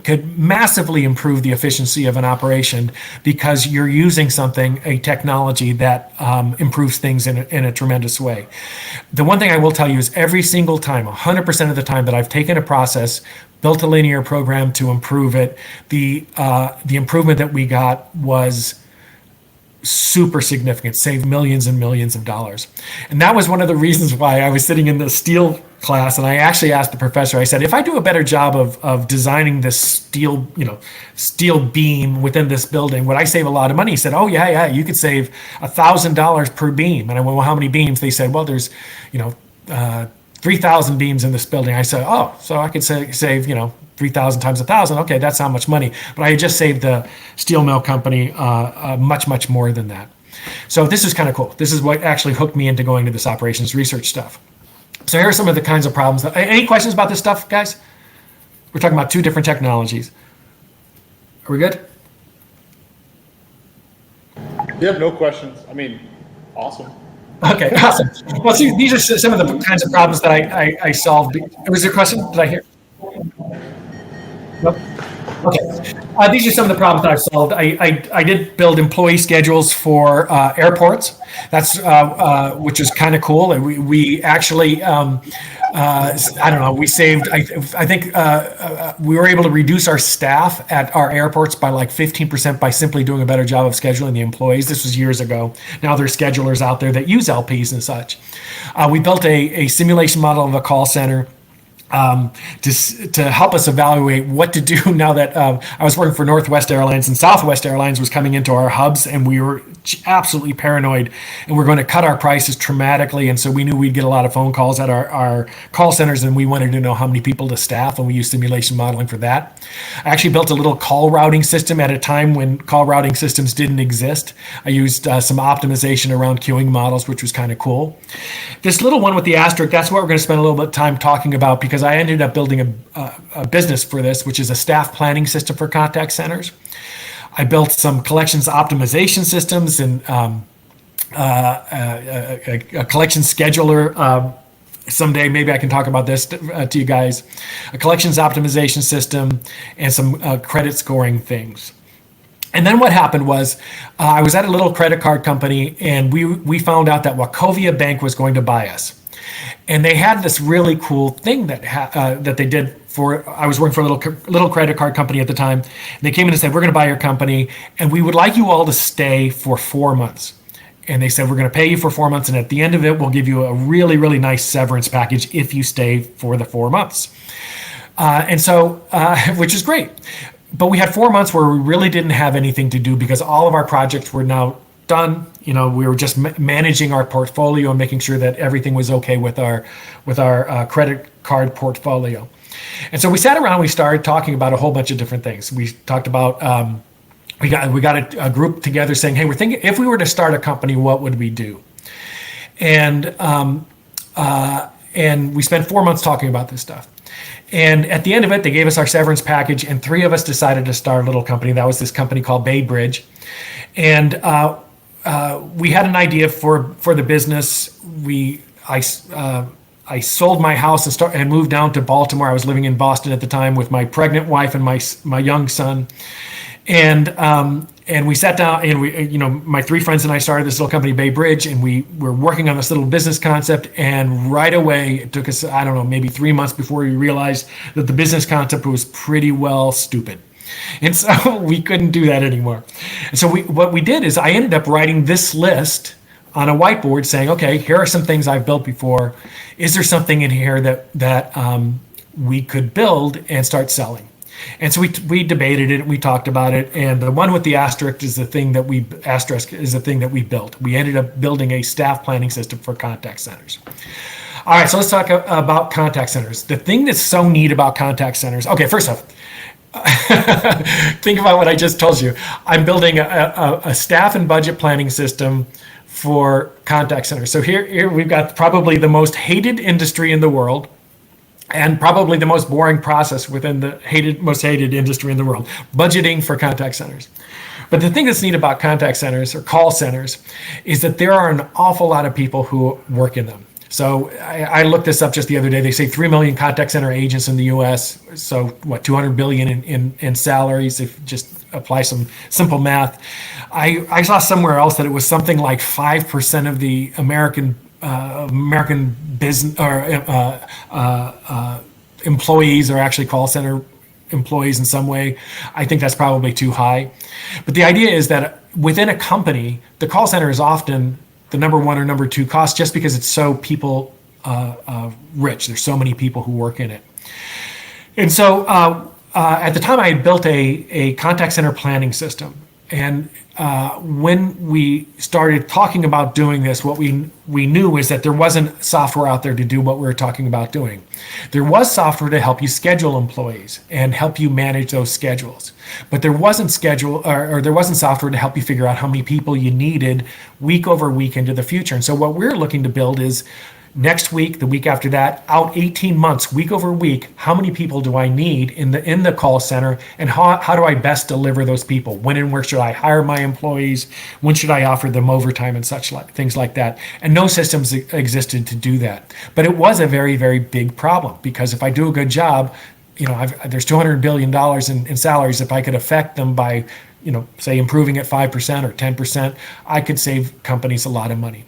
Could massively improve the efficiency of an operation because you're using a technology that improves things in a tremendous way. The one thing I will tell you is every single time, 100% of the time that I've taken a process, built a linear program to improve it, the improvement that we got was super significant, saved millions and millions of dollars. And that was one of the reasons why I was sitting in the steel class, and I actually asked the professor, I said, if I do a better job of designing this steel beam within this building, would I save a lot of money? He said, oh yeah, you could save $1,000 per beam. And I went, well, how many beams? They said, well, there's 3,000 beams in this building. I said, oh, so I could save 3,000 times 1,000. Okay, that's how much money. But I had just saved the steel mill company much more than that. So this is kind of cool. This is what actually hooked me into going to this operations research stuff. So here are some of the kinds of problems. Any questions about this stuff, guys? We're talking about two different technologies. Are we good? You have no questions. I mean, awesome. Okay, awesome. Well, see, these are some of the kinds of problems that I solved. Was there a question? Did I hear? Nope. Okay. These are some of the problems that I've solved. I did build employee schedules for airports. That's which is kind of cool. We actually, I don't know, we saved, I think we were able to reduce our staff at our airports by like 15% by simply doing a better job of scheduling the employees. This was years ago. Now there's schedulers out there that use LPs and such. We built a simulation model of a call center to help us evaluate what to do now that I was working for Northwest Airlines and Southwest Airlines was coming into our hubs, and we were absolutely paranoid, and we're going to cut our prices dramatically. And so we knew we'd get a lot of phone calls at our call centers, and we wanted to know how many people to staff, and we used simulation modeling for that. I actually built a little call routing system at a time when call routing systems didn't exist. I used some optimization around queuing models, which was kind of cool. This little one with the asterisk, that's what we're going to spend a little bit of time talking about, because I ended up building a business for this, which is a staff planning system for contact centers. I built some collections optimization systems and a collection scheduler. Someday, maybe I can talk about this to you guys. A collections optimization system and some credit scoring things. And then what happened was I was at a little credit card company, and we found out that Wachovia Bank was going to buy us. And they had this really cool thing that they did for, I was working for a little credit card company at the time. And they came in and said, we're going to buy your company, and we would like you all to stay for 4 months. And they said, we're going to pay you for 4 months, and at the end of it, we'll give you a really, really nice severance package if you stay for the 4 months. And so, which is great. But we had 4 months where we really didn't have anything to do because all of our projects were now done. We were just managing our portfolio and making sure that everything was okay with our credit card portfolio. And so we sat around, we started talking about a whole bunch of different things. We talked about, we got a group together saying, hey, we're thinking if we were to start a company, what would we do? And we spent 4 months talking about this stuff. And at the end of it, they gave us our severance package, and 3 of us decided to start a little company. That was this company called Bay Bridge. And we had an idea for the business. I sold my house and moved down to Baltimore. I was living in Boston at the time with my pregnant wife and my young son. And we sat down, and my 3 friends and I started this little company, Bay Bridge, and we were working on this little business concept. And right away, it took us, I don't know, maybe 3 months before we realized that the business concept was pretty well stupid. And so we couldn't do that anymore. And so what we did is I ended up writing this list on a whiteboard saying, okay, here are some things I've built before. Is there something in here that we could build and start selling? And so we debated it, we talked about it, and the one with the asterisk is the thing that we built. We ended up building a staff planning system for contact centers. All right, so let's talk about contact centers. The thing that's so neat about contact centers, okay, first off, think about what I just told you. I'm building a staff and budget planning system for contact centers. So here we've got probably the most hated industry in the world, and probably the most boring process within the most hated industry in the world, budgeting for contact centers. But the thing that's neat about contact centers or call centers is that there are an awful lot of people who work in them. So I looked this up just the other day. They say 3 million contact center agents in the US. So what, 200 billion in salaries, if you just apply some simple math. I saw somewhere else that it was something like 5% of the American business or employees are actually call center employees in some way. I think that's probably too high. But the idea is that within a company, the call center is often the number one or number two cost just because it's so people rich. There's so many people who work in it. And so at the time, I had built a contact center planning system. And when we started talking about doing this, what we knew is that there wasn't software out there to do what we were talking about doing. There was software to help you schedule employees and help you manage those schedules, but there wasn't there wasn't software to help you figure out how many people you needed week over week into the future. And so what we're looking to build is next week, the week after that, out 18 months, week over week, how many people do I need in the call center, and how do I best deliver those people? When and where should I hire my employees? When should I offer them overtime and things like that? And no systems existed to do that. But it was a very, very big problem, because if I do a good job, there's $200 billion in salaries. If I could affect them by, say improving at 5% or 10%, I could save companies a lot of money.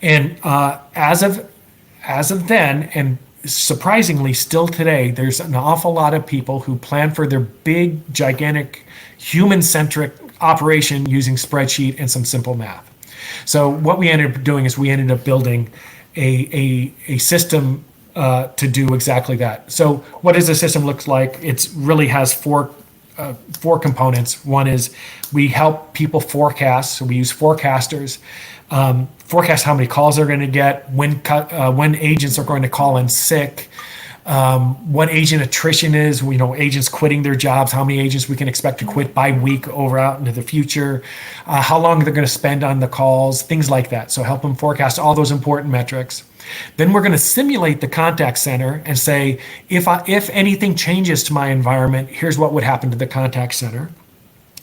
And as of then, and surprisingly still today, there's an awful lot of people who plan for their big, gigantic, human-centric operation using spreadsheet and some simple math. So what we ended up doing is we ended up building a system to do exactly that. So what does the system look like? It really has four components. One is we help people forecast. So we use forecasters. Forecast how many calls they're going to get, when agents are going to call in sick, what agent attrition is, agents quitting their jobs, how many agents we can expect to quit by week over out into the future, how long they're going to spend on the calls, things like that. So help them forecast all those important metrics. Then we're going to simulate the contact center and say, if anything changes to my environment, here's what would happen to the contact center.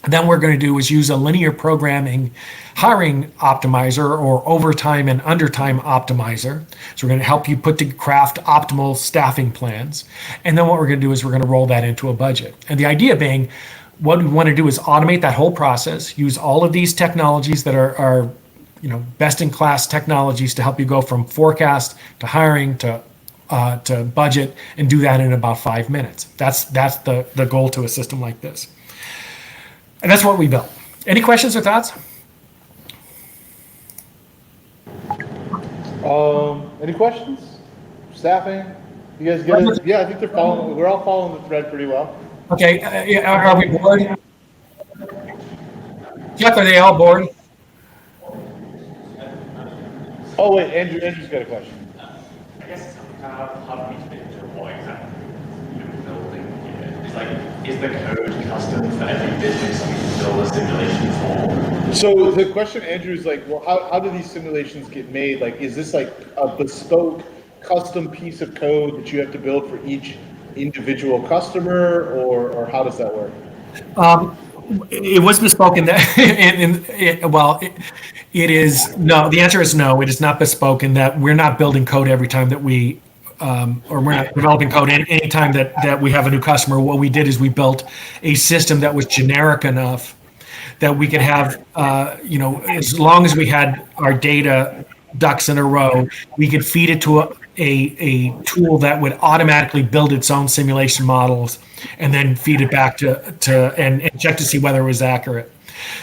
And then what we're going to do is use a linear programming hiring optimizer or overtime and undertime optimizer. So we're going to help you craft optimal staffing plans. And then what we're going to do is we're going to roll that into a budget. And the idea being, what we want to do is automate that whole process, use all of these technologies that are best in class technologies to help you go from forecast to hiring to budget, and do that in about 5 minutes. That's the goal to a system like this. And that's what we built. Any questions or thoughts? Any questions? Staffing? You guys get it? Yeah, I think we're all following the thread pretty well. Okay, are we bored? Jeff, are they all bored? Oh wait, Andrew's got a question. I guess how do we fit into what exactly you're building here? Is the code custom for every business we can build a simulation for? So the question, Andrew, is well, how do these simulations get made? Is this a bespoke, custom piece of code that you have to build for each individual customer, or how does that work? It was bespoke in that. It is no. The answer is no. It is not bespoke in that we're not building code every time that we. Or we're not developing code any time that we have a new customer. What we did is we built a system that was generic enough that we could have, as long as we had our data ducks in a row, we could feed it to a tool that would automatically build its own simulation models and then feed it back to and check to see whether it was accurate.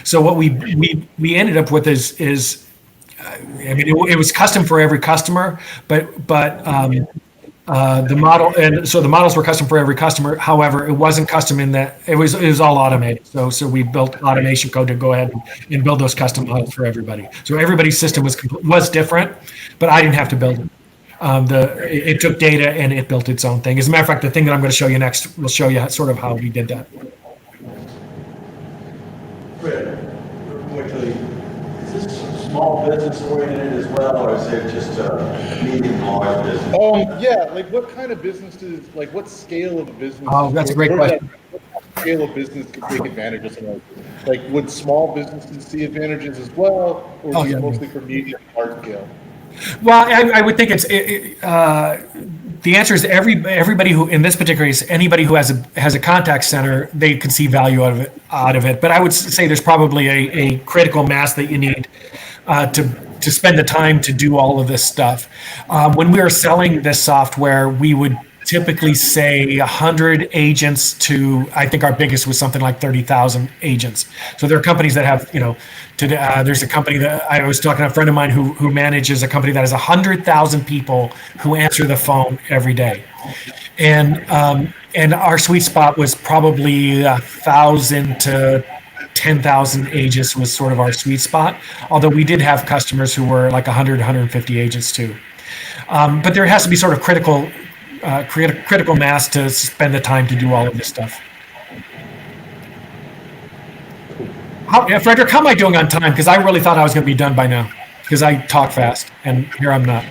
So what we ended up with is it was custom for every customer, but the model, and so the models were custom for every customer. However, it wasn't custom in that it was all automated. So we built automation code to go ahead and build those custom models for everybody. So everybody's system was different, but I didn't have to build it. It took data and it built its own thing. As a matter of fact, the thing that I'm going to show you next will show you sort of how we did that. Fred, quickly, is this small business oriented as well, or is it just a medium large business? Yeah, what kind of businesses, what scale of business? Oh, that's a great question. What scale of business could take advantage of something like this? Would small businesses see advantages as well, or is it mostly for medium and large scale? Well, I would think the answer is everybody who, in this particular case, anybody who has a contact center, they can see value out of it. But I would say there's probably a critical mass that you need to spend the time to do all of this stuff. When we were selling this software, we would typically say 100 agents to, I think our biggest was something like 30,000 agents. So there are companies that have, there's a company that I was talking to a friend of mine who manages a company that has 100,000 people who answer the phone every day. And our sweet spot was probably 1,000 to 10,000 agents was sort of our sweet spot. Although we did have customers who were like 100, 150 agents too. But there has to be sort of critical mass to spend the time to do all of this stuff. Frederick, how am I doing on time? Because I really thought I was going to be done by now because I talk fast and here I'm not.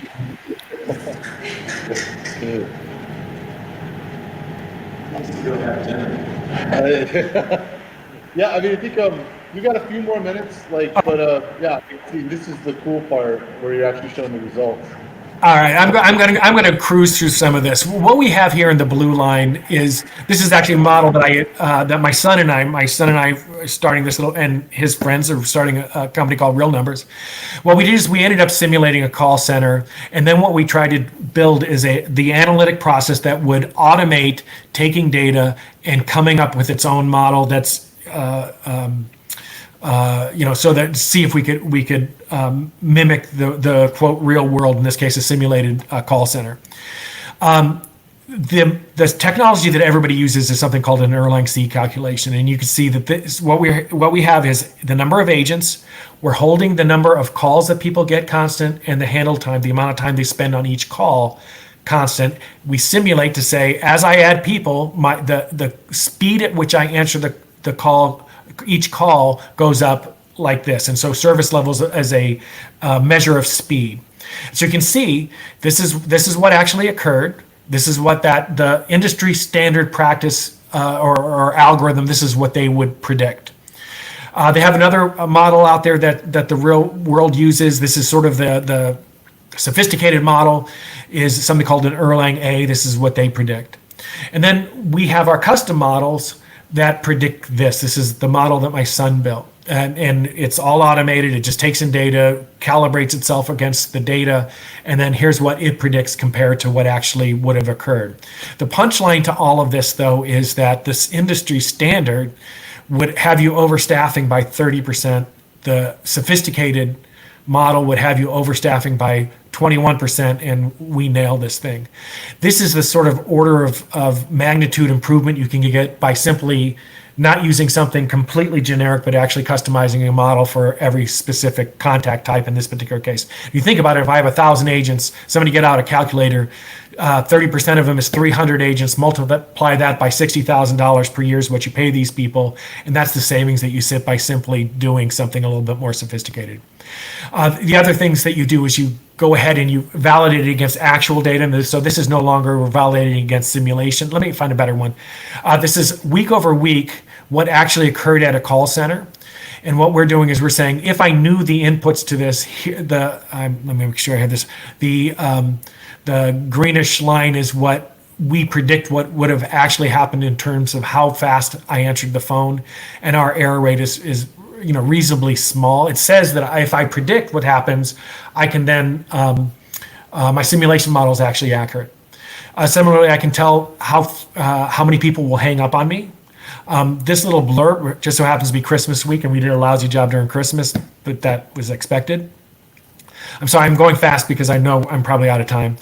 Go have dinner. Yeah, I mean, I think you got a few more minutes, but yeah, this is the cool part where you're actually showing the results. All right, I'm going to cruise through some of this. What we have here in the blue line is this is actually a model that my son and I are starting this little, and his friends are starting a company called Real Numbers. What we did is we ended up simulating a call center, and then what we tried to build is the analytic process that would automate taking data and coming up with its own model that's so that see if we could mimic the quote real world, in this case a simulated call center. The technology that everybody uses is something called an Erlang C calculation, and you can see that what we have is the number of agents. We're holding the number of calls that people get constant, and the handle time, the amount of time they spend on each call, constant. We simulate to say, as I add people, the speed at which I answer the call, each call goes up like this. And so service levels as a measure of speed. So you can see this is what actually occurred. This is what the industry standard practice or algorithm, this is what they would predict. They have another model out there that the real world uses. This is sort of the sophisticated model, is something called an Erlang A. This is what they predict. And then we have our custom models that predict this. This is the model that my son built. And it's all automated. It just takes in data, calibrates itself against the data, and then here's what it predicts compared to what actually would have occurred. The punchline to all of this, though, is that this industry standard would have you overstaffing by 30%. The sophisticated model would have you overstaffing by 21%, and we nail this thing. This is the sort of order of magnitude improvement you can get by simply not using something completely generic, but actually customizing a model for every specific contact type in this particular case. If you think about it, if I have 1,000 agents, somebody get out a calculator, 30% of them is 300 agents, multiply that by $60,000 per year is what you pay these people, and that's the savings that you sit by simply doing something a little bit more sophisticated. The other things that you do is you go ahead and you validate it against actual data. So this is no longer validating against simulation. Let me find a better one. This is week over week what actually occurred at a call center. And what we're doing is we're saying, if I knew the inputs to this, let me make sure I have this. The greenish line is what we predict what would have actually happened in terms of how fast I answered the phone, and our error rate is reasonably small. It says that if I predict what happens, I can then my simulation model is actually accurate. Similarly, I can tell how many people will hang up on me. This little blurb just so happens to be Christmas week, and we did a lousy job during Christmas, but that was expected. I'm sorry, I'm going fast because I know I'm probably out of time.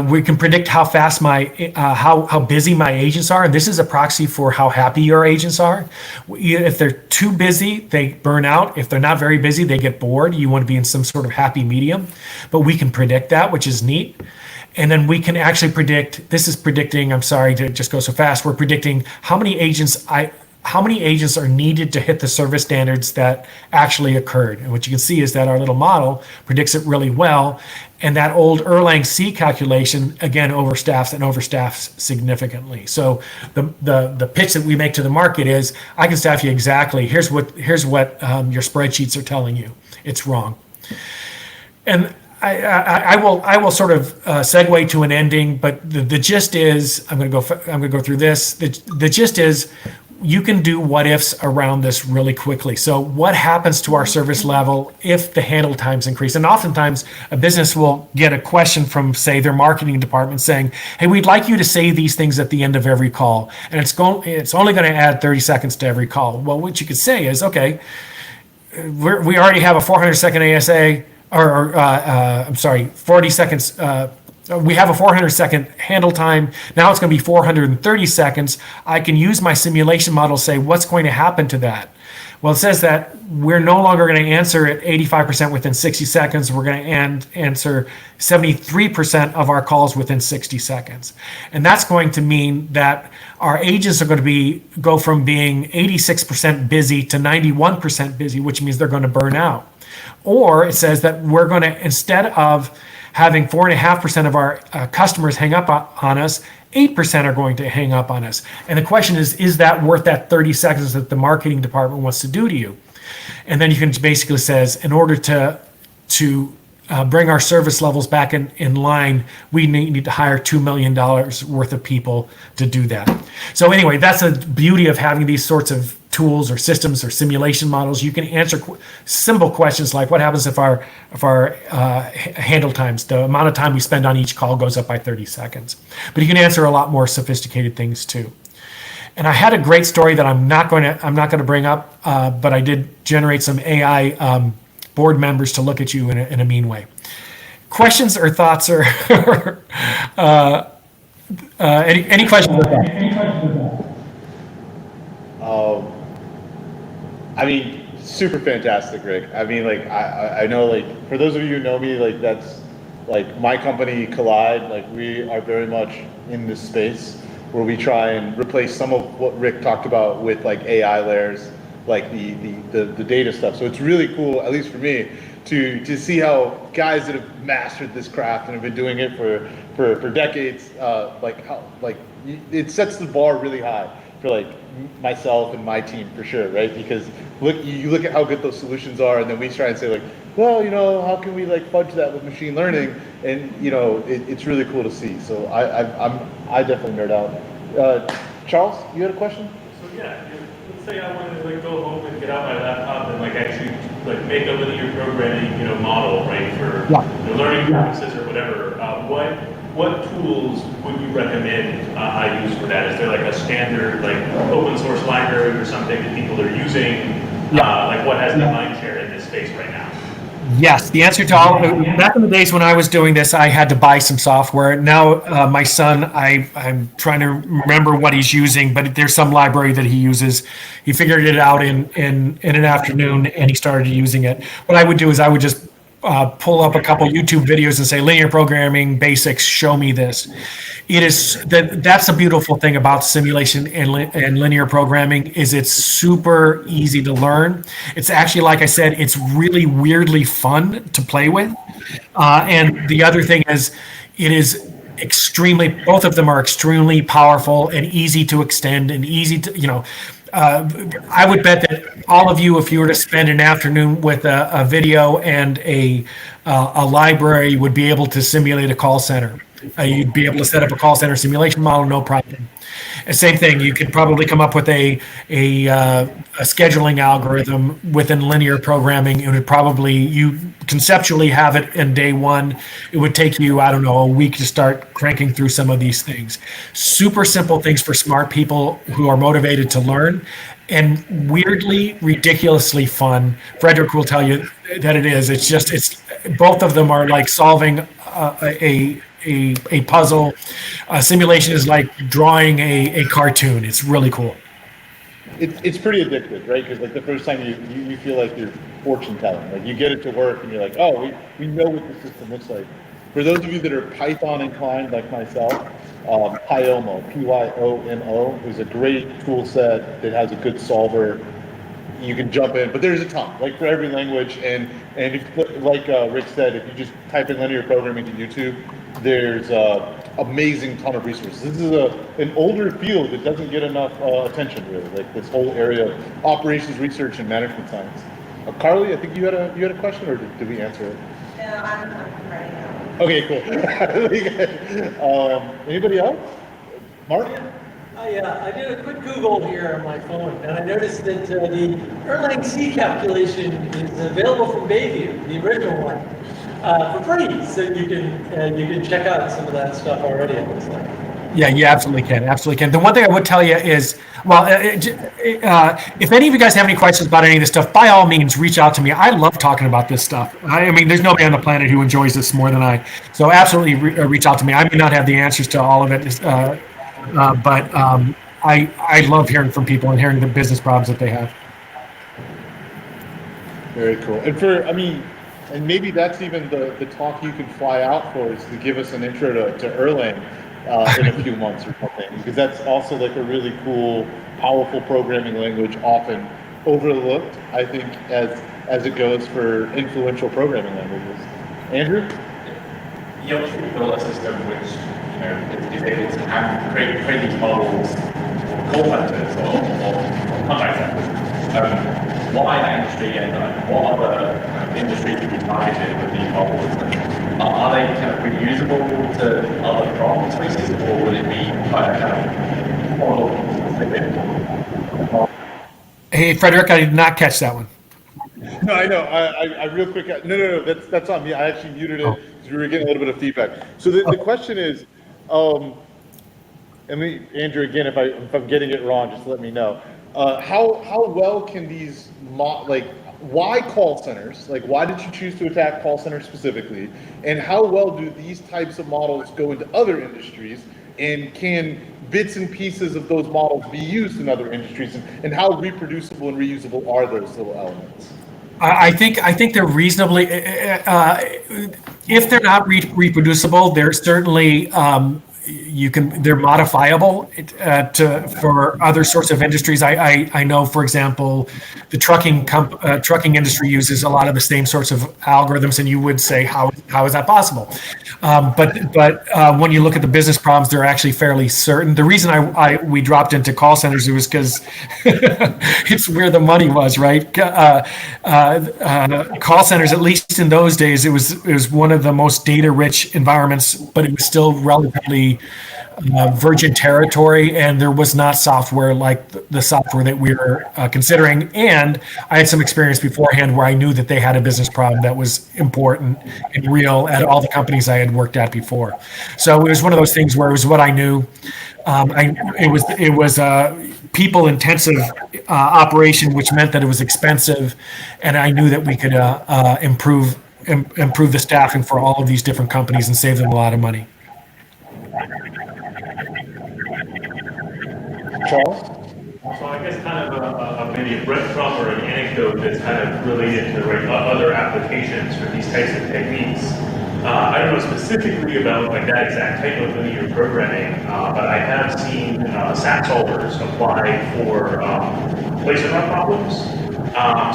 We can predict how fast how busy my agents are, and this is a proxy for how happy your agents are. If they're too busy, they burn out. If they're not very busy, they get bored. You want to be in some sort of happy medium, but we can predict that, which is neat. And then we can actually predict. This is predicting. I'm sorry to just go so fast. We're predicting how many agents are needed to hit the service standards that actually occurred. And what you can see is that our little model predicts it really well. And that old Erlang C calculation, again, overstaffs significantly. So the pitch that we make to the market is, I can staff you exactly. Here's what your spreadsheets are telling you. It's wrong. And I will sort of segue to an ending, but the gist is, I'm going to go through this. The gist is, you can do what ifs around this really quickly. So what happens to our service level if the handle times increase? And oftentimes a business will get a question from, say, their marketing department saying, hey, we'd like you to say these things at the end of every call. And it's only going to add 30 seconds to every call. Well, what you could say is, okay, we already have a 400-second ASA, I'm sorry, 40 seconds. We have a 400-second handle time. Now it's going to be 430 seconds. I can use my simulation model to say, what's going to happen to that? Well, it says that we're no longer going to answer at 85% within 60 seconds. We're going to answer 73% of our calls within 60 seconds. And that's going to mean that our agents are going to go from being 86% busy to 91% busy, which means they're going to burn out. Or it says that we're going to, instead of having 4.5% of our customers hang up on us, 8% are going to hang up on us. And the question is that worth that 30 seconds that the marketing department wants to do to you? And then you can basically says, in order to bring our service levels back in line, we need to hire $2 million worth of people to do that. So anyway, that's the beauty of having these sorts of tools or systems or simulation models. You can answer simple questions like, what happens if our handle times, the amount of time we spend on each call, goes up by 30 seconds. But you can answer a lot more sophisticated things too. And I had a great story that I'm not going to bring up, but I did generate some AI board members to look at you in a mean way. Questions or thoughts or any questions with that? I mean, super fantastic, Rick. I mean, like, I know, like, for those of you who know me, like, that's, like, my company, Collide, like, we are very much in this space where we try and replace some of what Rick talked about with, like, AI layers, like the data stuff. So it's really cool, at least for me, to see how guys that have mastered this craft and have been doing it for decades, it sets the bar really high for, like, myself and my team for sure, right? Because you look at how good those solutions are, and then we try and say, like, well, you know, how can we, like, fudge that with machine learning? And, you know, it's really cool to see. So I definitely nerd out. Charles, you had a question? So yeah, let's say I wanted to, like, go home and get out my laptop and, like, actually, like, make a linear programming, you know, model, right, for learning purposes or whatever. What tools would you recommend I use for that? Is there, like, a standard, like, open source library or something that people are using? Like, what has the mind share in this space right now? Yes, the answer to all, back in the days when I was doing this, I had to buy some software. Now, my son, I'm trying to remember what he's using, but there's some library that he uses. He figured it out in an afternoon, and he started using it. What I would do is I would just pull up a couple YouTube videos and say, linear programming basics, show me this. That's a beautiful thing about simulation and linear programming is it's super easy to learn. It's actually, like I said, it's really weirdly fun to play with. And the other thing is, both of them are extremely powerful and easy to extend and easy to, I would bet that all of you, if you were to spend an afternoon with a video and a library, would be able to simulate a call center. You'd be able to set up a call center simulation model, no problem. And same thing, you could probably come up with a scheduling algorithm within linear programming. It would probably, you conceptually have it in day one. It would take you, I don't know, a week to start cranking through some of these things. Super simple things for smart people who are motivated to learn, and weirdly, ridiculously fun. Frederick will tell you that it is. It's both of them are like solving a puzzle. Simulation is like drawing a cartoon. It's really cool. It's pretty addictive, right? Because, like, the first time you feel like you're fortune telling. Like, you get it to work and you're like, oh, we know what the system looks like. For those of you that are Python inclined like myself, Pyomo, Pyomo, is a great tool set that has a good solver. You can jump in, but there's a ton, like, for every language. And if, like Rick said, if you just type in linear programming to YouTube, there's amazing ton of resources. This is an older field that doesn't get enough attention, really, like this whole area of operations research and management science. Carly, I think you had a question, or did we answer it? No, I'm ready now. Okay, cool. Anybody else? Mark? I did a quick Google here on my phone, and I noticed that the Erlang C calculation is available from Bayview, the original one, for free. So you can check out some of that stuff already. It looks like. Yeah, you absolutely can. Absolutely can. The one thing I would tell you is, well, if any of you guys have any questions about any of this stuff, by all means, reach out to me. I love talking about this stuff. I mean, there's nobody on the planet who enjoys this more than I. So absolutely reach out to me. I may not have the answers to all of it, but I love hearing from people and hearing the business problems that they have. Very cool. And maybe that's even the talk you can fly out for, is to give us an intro to Erlang in a few months or something, because that's also like a really cool, powerful programming language, often overlooked, I think, as it goes for influential programming languages. Andrew? You obviously build a system which, is able to create these models, call centers or contact centers. Why that industry and what other industries would be targeted with these models? Are they kind of reusable to other problem spaces, or would it be quite a kind of model specific? Hey, Frederick, I did not catch that one. No, I know. I real quick. No. That's on me. I actually muted it because we were getting a little bit of feedback. So the question is, Andrew, again, if I'm getting it wrong, just let me know. How well can these why call centers? Like, why did you choose to attack call centers specifically? And how well do these types of models go into other industries? And can bits and pieces of those models be used in other industries? And how reproducible and reusable are those little elements? I think they're reasonably. If they're not reproducible, they're certainly. They're modifiable for other sorts of industries. I know, for example, the trucking industry uses a lot of the same sorts of algorithms, and you would say, how is that possible? But when you look at the business problems, they're actually fairly certain. The reason we dropped into call centers was because it's where the money was, right? Call centers, at least in those days, it was one of the most data-rich environments, but it was still relatively virgin territory, and there was not software like the software that we were considering. And I had some experience beforehand where I knew that they had a business problem that was important and real at all the companies I had worked at before. So it was one of those things where it was what I knew. It was a people-intensive operation, which meant that it was expensive, and I knew that we could improve the staffing for all of these different companies and save them a lot of money. Charles? So I guess kind of maybe a breadcrumb or an anecdote that's kind of related to other applications for these types of techniques. I don't know specifically about like that exact type of linear programming, but I have seen SAT solvers apply for place and run problems.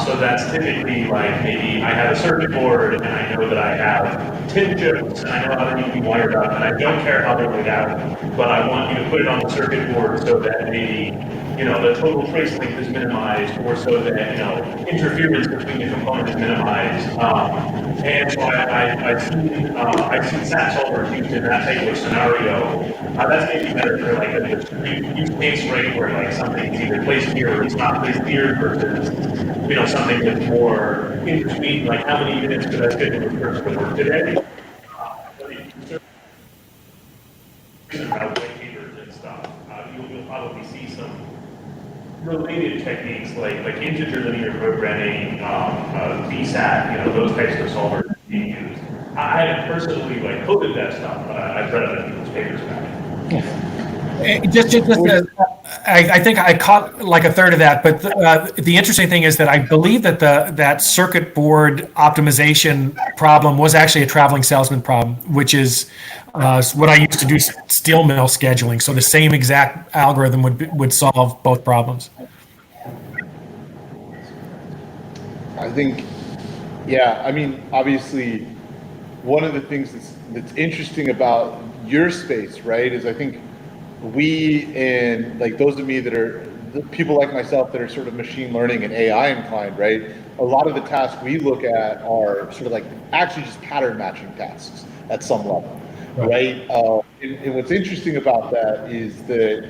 So that's typically like maybe I have a circuit board and I know that I have 10 chips and I know how they need to be wired up and I don't care how they're laid out, but I want you to put it on the circuit board so that maybe, the total trace length is minimized, or so that, interference between the components is minimized. And so I've seen SAT solvers used in that type of scenario. That's maybe better for like a discrete use case, right, where like something's either placed here or it's not placed here versus, something that's more in between, like how many units could I fit in the first work today? And stuff. You'll probably see some related techniques like integer linear programming, VSAT, those types of solvers being used. I haven't personally coded that stuff, but I've read other people's papers about it. I think I caught like a third of that, but the interesting thing is that I believe that that circuit board optimization problem was actually a traveling salesman problem, which is what I used to do steel mill scheduling. So the same exact algorithm would solve both problems. I think, obviously, one of the things that's interesting about your space, right, is I think we and those of me that are people like myself that are sort of machine learning and AI inclined, right? A lot of the tasks we look at are sort of actually just pattern matching tasks at some level, right? And what's interesting about that is that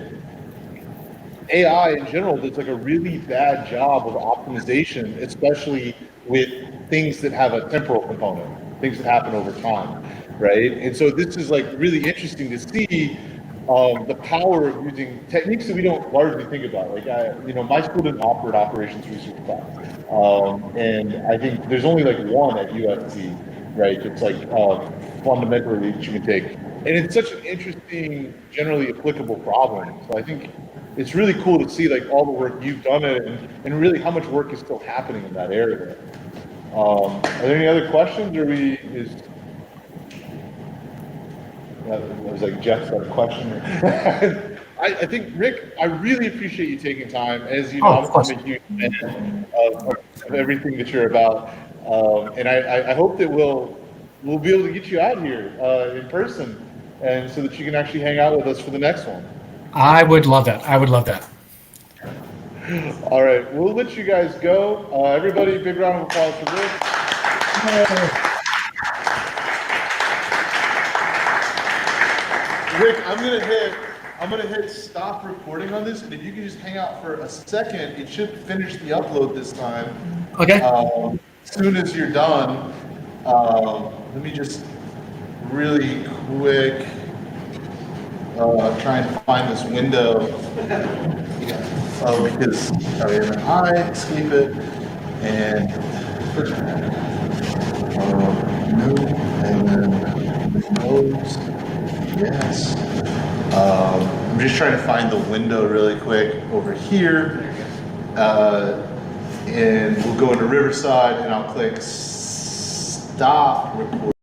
AI in general does like a really bad job of optimization, especially with things that have a temporal component, things that happen over time, right? And so this is like really interesting to see the power of using techniques that we don't largely think about. Like, my school didn't offer an operations research class, and I think there's only like one at USC, right? It's like fundamentally that you can take, and it's such an interesting, generally applicable problem. So I think it's really cool to see like all the work you've done it, and really how much work is still happening in that area. Are there any other questions, or I was like, Jeff's got a question. I think, Rick, I really appreciate you taking time. As you know, Oh, of course. I'm a huge fan of everything that you're about. And I hope that we'll be able to get you out here in person, and so that you can actually hang out with us for the next one. I would love that. I would love that. All right, we'll let you guys go. Everybody, big round of applause for Rick. Rick, I'm gonna hit stop recording on this, and if you can just hang out for a second, it should finish the upload this time. Okay. As soon as you're done, let me just really quick try and find this window. Because I escape it and no, and then close. Yes. I'm just trying to find the window really quick over here. And we'll go into Riverside, and I'll click stop recording.